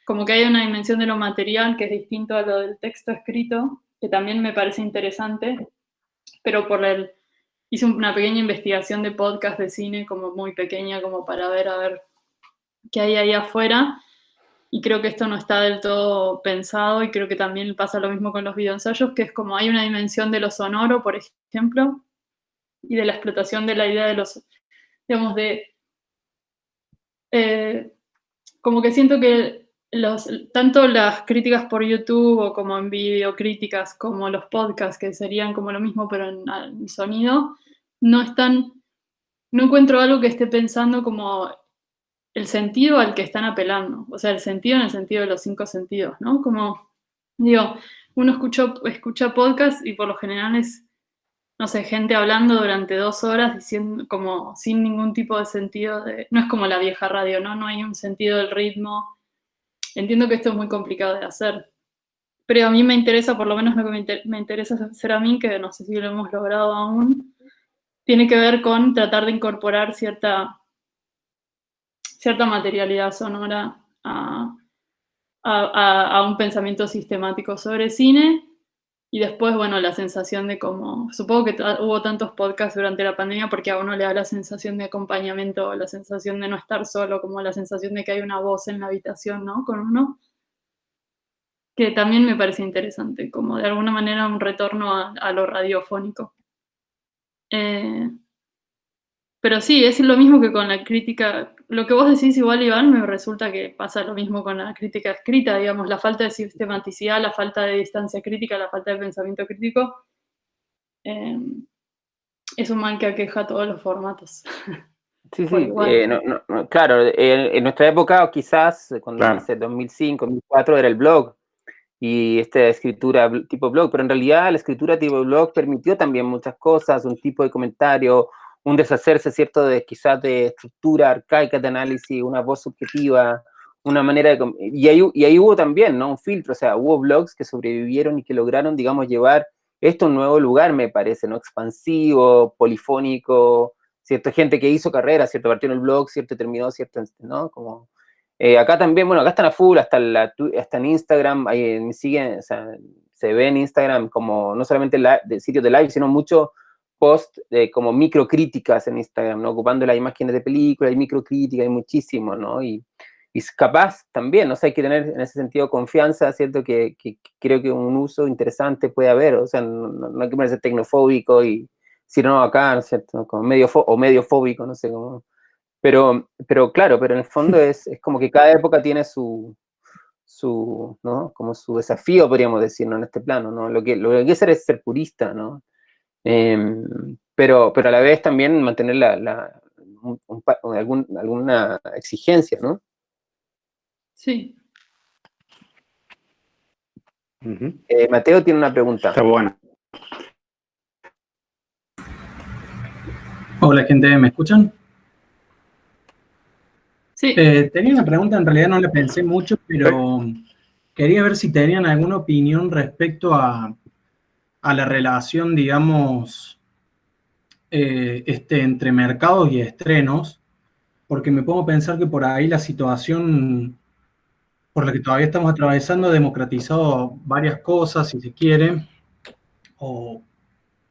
como que hay una dimensión de lo material que es distinto a lo del texto escrito, que también me parece interesante, pero hice una pequeña investigación de podcast de cine, como muy pequeña, como para ver a ver qué hay ahí afuera, y creo que esto no está del todo pensado, y creo que también pasa lo mismo con los videoensayos, que es como hay una dimensión de lo sonoro, por ejemplo, y de la explotación de la idea de los, digamos, como que siento que tanto las críticas por YouTube o como en video críticas, como los podcasts, que serían como lo mismo pero en sonido, no encuentro algo que esté pensando como el sentido al que están apelando, o sea, el sentido en el sentido de los 5 sentidos, ¿no? Como, digo, uno escucha podcast y por lo general es, no sé, gente hablando durante 2 horas diciendo como sin ningún tipo de sentido, no es como la vieja radio, ¿no? No hay un sentido del ritmo. Entiendo que esto es muy complicado de hacer, pero a mí me interesa, por lo menos lo que me interesa hacer a mí, que no sé si lo hemos logrado aún, tiene que ver con tratar de incorporar cierta materialidad sonora a un pensamiento sistemático sobre cine. Y después, bueno, la sensación de como, supongo que hubo tantos podcasts durante la pandemia porque a uno le da la sensación de acompañamiento, la sensación de no estar solo, como la sensación de que hay una voz en la habitación, ¿no? Con uno, que también me parece interesante, como de alguna manera un retorno a lo radiofónico. Pero sí, es lo mismo que con la crítica. Lo que vos decís igual, Iván, me resulta que pasa lo mismo con la crítica escrita, digamos, la falta de sistematicidad, la falta de distancia crítica, la falta de pensamiento crítico, es un mal que aqueja a todos los formatos. Sí, sí, claro, en nuestra época, o quizás cuando Claro. nace 2005, 2004, era el blog y esta escritura tipo blog, pero en realidad la escritura tipo blog permitió también muchas cosas, un tipo de comentario, un deshacerse, ¿cierto?, de quizás de estructura arcaica de análisis, una voz subjetiva, una manera de... Y ahí hubo también, ¿no?, un filtro, o sea, hubo blogs que sobrevivieron y que lograron, digamos, llevar esto a un nuevo lugar, me parece, ¿no?, expansivo, polifónico, ¿cierto? Gente que hizo carrera, ¿cierto? Partió en el blog, ¿cierto? Terminó, ¿cierto? ¿No? Como... acá también, bueno, acá están a full, hasta en Instagram, ahí me siguen, o sea, se ve en Instagram como no solamente de sitios de live, sino muchos posts como microcríticas en Instagram, ¿no? Ocupando las imágenes de películas, hay microcríticas, hay muchísimo, ¿no? Y capaz también, ¿no? O sea, hay que tener en ese sentido confianza, ¿cierto? Que creo que un uso interesante puede haber, o sea, no hay que ponerse tecnofóbico y si no, acá, ¿no es cierto? Como medio fóbico, no sé cómo. Pero claro, pero en el fondo es como que cada época tiene su ¿no? Como su desafío, podríamos decir, ¿no? En este plano, ¿no? Lo que hay que hacer es ser purista, ¿no? Pero a la vez también mantener alguna exigencia, ¿no? Sí. Mateo tiene una pregunta. Está bueno. Hola, gente, ¿me escuchan? Sí. Tenía una pregunta, en realidad no la pensé mucho, pero quería ver si tenían alguna opinión respecto a la relación, digamos, entre mercados y estrenos, porque me pongo a pensar que por ahí la situación por la que todavía estamos atravesando ha democratizado varias cosas, si se quiere, o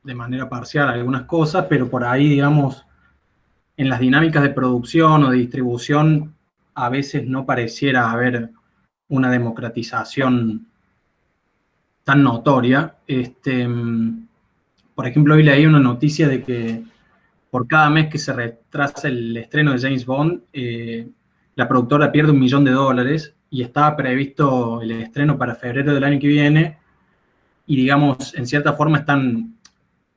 de manera parcial algunas cosas, pero por ahí, digamos, en las dinámicas de producción o de distribución, a veces no pareciera haber una democratización tan notoria. Por ejemplo, hoy leí una noticia de que por cada mes que se retrasa el estreno de James Bond, la productora pierde $1 millón y estaba previsto el estreno para febrero del año que viene y, digamos, en cierta forma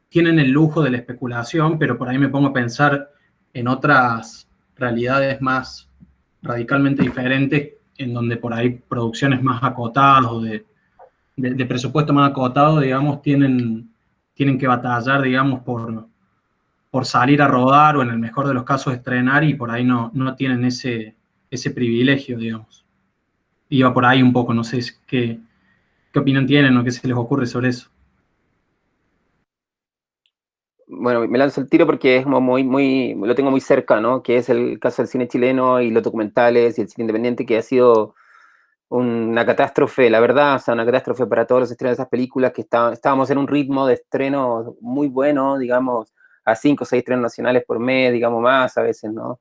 tienen el lujo de la especulación, pero por ahí me pongo a pensar en otras realidades más radicalmente diferentes, en donde por ahí producciones más acotadas o de presupuesto más acotado, digamos, tienen que batallar, digamos, por salir a rodar o en el mejor de los casos estrenar y por ahí no tienen ese privilegio, digamos. Iba por ahí un poco, no sé qué opinión tienen o qué se les ocurre sobre eso. Bueno, me lanzo el tiro porque es como lo tengo muy cerca, ¿no? Que es el caso del cine chileno y los documentales y el cine independiente, que ha sido una catástrofe, la verdad, o sea, una catástrofe para todos los estrenos de esas películas, que estábamos en un ritmo de estreno muy bueno, digamos, a 5 o 6 estrenos nacionales por mes, digamos más a veces, ¿no?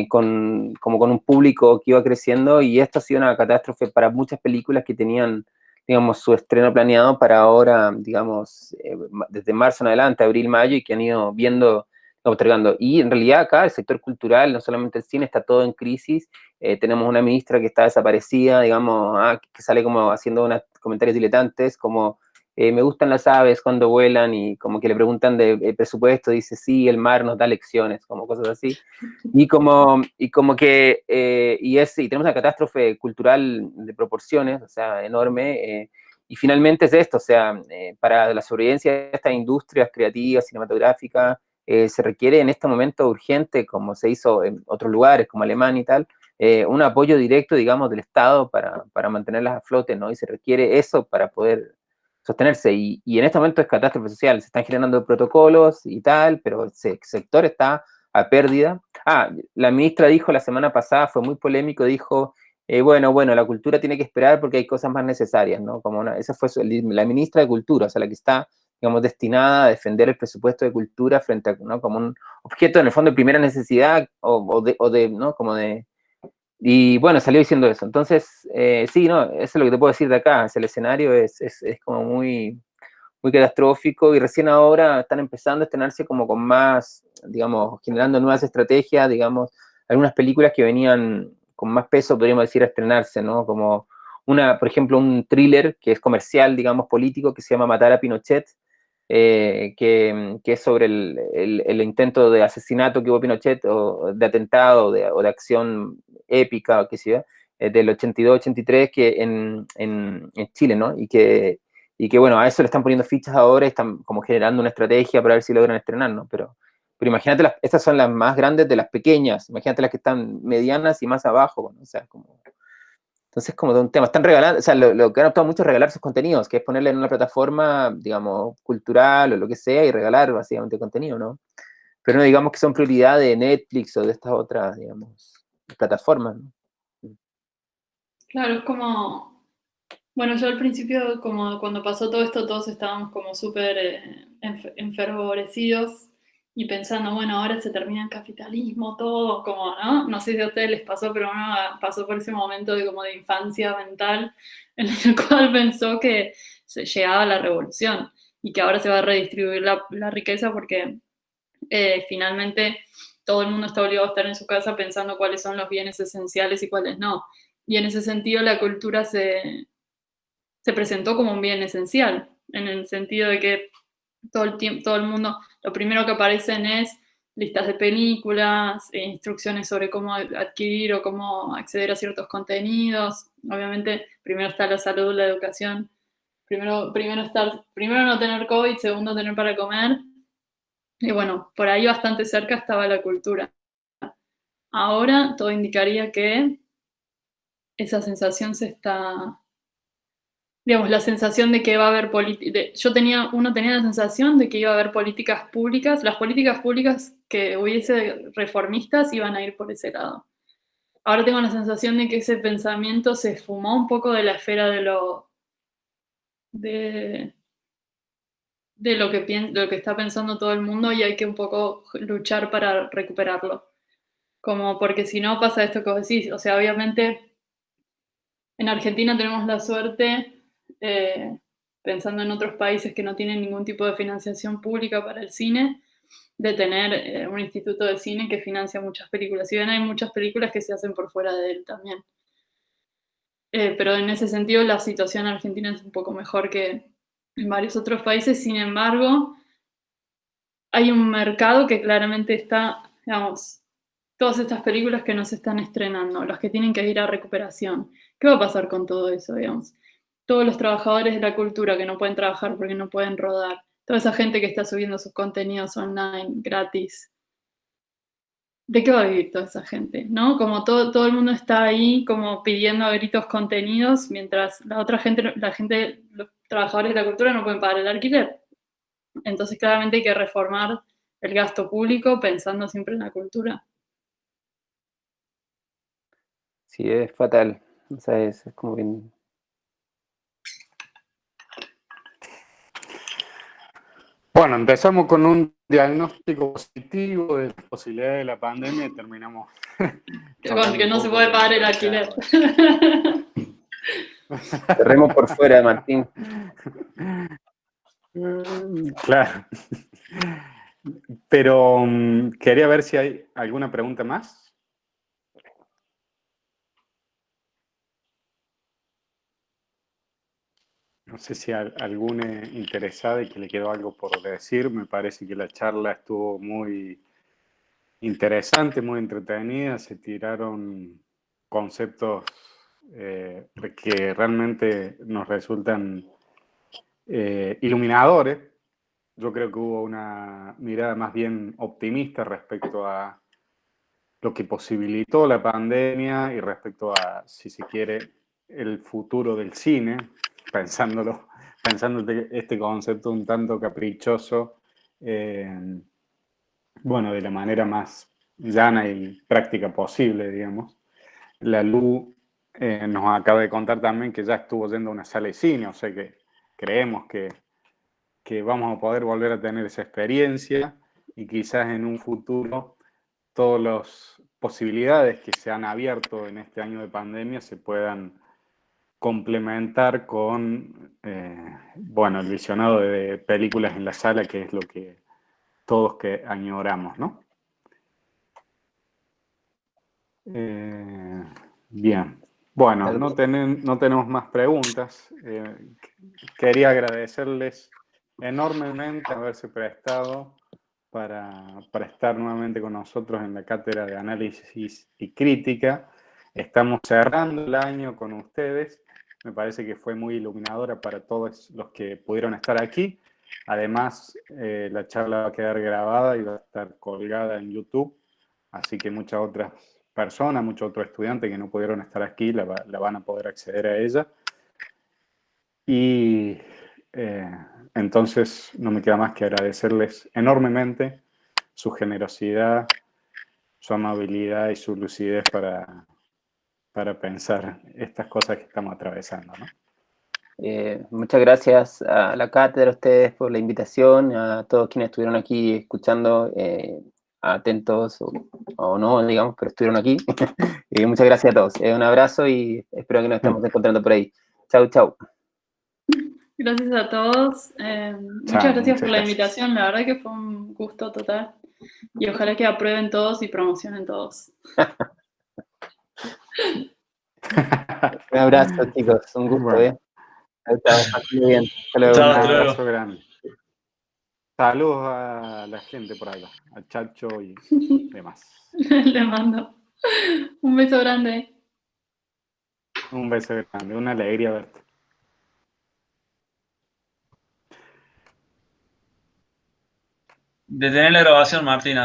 Como con un público que iba creciendo, y esto ha sido una catástrofe para muchas películas que tenían, digamos, su estreno planeado para ahora, digamos, desde marzo en adelante, abril, mayo, y que han ido viendo, postergando. Y en realidad acá el sector cultural, no solamente el cine, está todo en crisis. Tenemos una ministra que está desaparecida, digamos, que sale como haciendo unos comentarios diletantes, como me gustan las aves cuando vuelan, y como que le preguntan de presupuesto, dice, sí, el mar nos da lecciones, como cosas así. Y como que, y tenemos una catástrofe cultural de proporciones, o sea, enorme, y finalmente es esto, o sea, para la sobrevivencia de estas industrias creativas, cinematográficas, se requiere en este momento urgente, como se hizo en otros lugares, como Alemania y tal, un apoyo directo, digamos, del Estado para mantenerlas a flote, ¿no? Y se requiere eso para poder sostenerse. Y en este momento es catástrofe social, se están generando protocolos y tal, pero el sector está a pérdida. La ministra dijo la semana pasada, fue muy polémico, dijo, bueno, la cultura tiene que esperar porque hay cosas más necesarias, ¿no? Esa fue la ministra de Cultura, o sea, la que está, digamos, destinada a defender el presupuesto de cultura frente a, ¿no? Como un objeto, en el fondo, de primera necesidad, ¿no? Como de... Y bueno, salió diciendo eso. Entonces, sí, no, eso es lo que te puedo decir de acá. El escenario es como muy catastrófico, y recién ahora están empezando a estrenarse como con más, digamos, generando nuevas estrategias, digamos, algunas películas que venían con más peso, podríamos decir, a estrenarse, ¿no? Como por ejemplo, un thriller que es comercial, digamos, político, que se llama Matar a Pinochet, que es sobre el intento de asesinato que hubo Pinochet, o de atentado, o de acción épica, o qué sé yo, del 82-83, que en Chile, ¿no? Y que, bueno, a eso le están poniendo fichas ahora, y están como generando una estrategia para ver si logran estrenar, ¿no? Pero imagínate, estas son las más grandes de las pequeñas, imagínate las que están medianas y más abajo, ¿no? O sea, como... Entonces, como de un tema, están regalando, o sea, lo que han optado mucho es regalar sus contenidos, que es ponerle en una plataforma, digamos, cultural o lo que sea, y regalar básicamente contenido, ¿no? Pero no digamos que son prioridad de Netflix o de estas otras, digamos, plataformas, ¿no? Claro, es como, bueno, yo al principio, como cuando pasó todo esto, todos estábamos como súper enfervorecidos y pensando, bueno, ahora se termina el capitalismo, todo, como, ¿no? No sé si a ustedes les pasó, pero uno pasó por ese momento de infancia mental en el cual pensó que se llegaba la revolución y que ahora se va a redistribuir la riqueza porque finalmente todo el mundo está obligado a estar en su casa pensando cuáles son los bienes esenciales y cuáles no. Y en ese sentido la cultura se presentó como un bien esencial, en el sentido de que todo el mundo, lo primero que aparecen es listas de películas, instrucciones sobre cómo adquirir o cómo acceder a ciertos contenidos. Obviamente, primero está la salud, la educación. Primero no tener COVID, segundo tener para comer. Y bueno, por ahí bastante cerca estaba la cultura. Ahora todo indicaría que esa sensación se está digamos, la sensación de que va a haber uno tenía la sensación de que iba a haber políticas públicas, las políticas públicas que hubiese reformistas iban a ir por ese lado. Ahora tengo la sensación de que ese pensamiento se esfumó un poco de la esfera de lo que está pensando todo el mundo, y hay que un poco luchar para recuperarlo. Como porque si no pasa esto que vos decís, o sea, obviamente en Argentina tenemos la suerte, pensando en otros países que no tienen ningún tipo de financiación pública para el cine, de tener un instituto de cine que financia muchas películas. Si bien hay muchas películas que se hacen por fuera de él también. Pero en ese sentido la situación argentina es un poco mejor que en varios otros países. Sin embargo, hay un mercado que claramente está, digamos, todas estas películas que no se están estrenando, las que tienen que ir a recuperación. ¿Qué va a pasar con todo eso, digamos? Todos los trabajadores de la cultura que no pueden trabajar porque no pueden rodar, toda esa gente que está subiendo sus contenidos online gratis. ¿De qué va a vivir toda esa gente? ¿No? Como todo el mundo está ahí como pidiendo a gritos contenidos, mientras la otra gente, los trabajadores de la cultura no pueden pagar el alquiler. Entonces claramente hay que reformar el gasto público pensando siempre en la cultura. Sí, es fatal. O sea, es como bien... Bueno, empezamos con un diagnóstico positivo de las posibilidades de la pandemia y terminamos Con que no se puede pagar el alquiler. Cerremos por fuera, Martín. Claro. Pero quería ver si hay alguna pregunta más. No sé si hay alguna interesada y que le quedó algo por decir. Me parece que la charla estuvo muy interesante, muy entretenida. Se tiraron conceptos que realmente nos resultan iluminadores. Yo creo que hubo una mirada más bien optimista respecto a lo que posibilitó la pandemia y respecto a, si se quiere, el futuro del cine, pensando este concepto un tanto caprichoso, bueno, de la manera más llana y práctica posible, digamos. La Lu nos acaba de contar también que ya estuvo yendo a una sala de cine, o sea que creemos que vamos a poder volver a tener esa experiencia y quizás en un futuro todas las posibilidades que se han abierto en este año de pandemia se puedan complementar con bueno, el visionado de películas en la sala, que es lo que todos que añoramos, ¿no? Bien. Bueno, no tenemos más preguntas. Quería agradecerles enormemente haberse prestado para estar nuevamente con nosotros en la cátedra de análisis y crítica. Estamos cerrando el año con ustedes. Me parece que fue muy iluminadora para todos los que pudieron estar aquí. Además, la charla va a quedar grabada y va a estar colgada en YouTube. Así que muchas otras personas, muchos otros estudiantes que no pudieron estar aquí la van a poder acceder a ella. Y entonces no me queda más que agradecerles enormemente su generosidad, su amabilidad y su lucidez para pensar estas cosas que estamos atravesando, ¿no? Muchas gracias a la cátedra, a ustedes por la invitación, a todos quienes estuvieron aquí escuchando, atentos o no, digamos, pero estuvieron aquí. Muchas gracias a todos. Un abrazo y espero que nos estemos encontrando por ahí. Chau, chau. Gracias a todos. Muchas gracias por la invitación. La verdad que fue un gusto total. Y ojalá que aprueben todos y promocionen todos. Un abrazo, chicos. Un gusto, bueno. Muy bien. Hasta luego. Chao, Un hasta luego. abrazo grande. Saludos a la gente por allá, a Chacho y demás. Le mando un beso grande. Un beso grande, una alegría verte. Detener la grabación, Martina.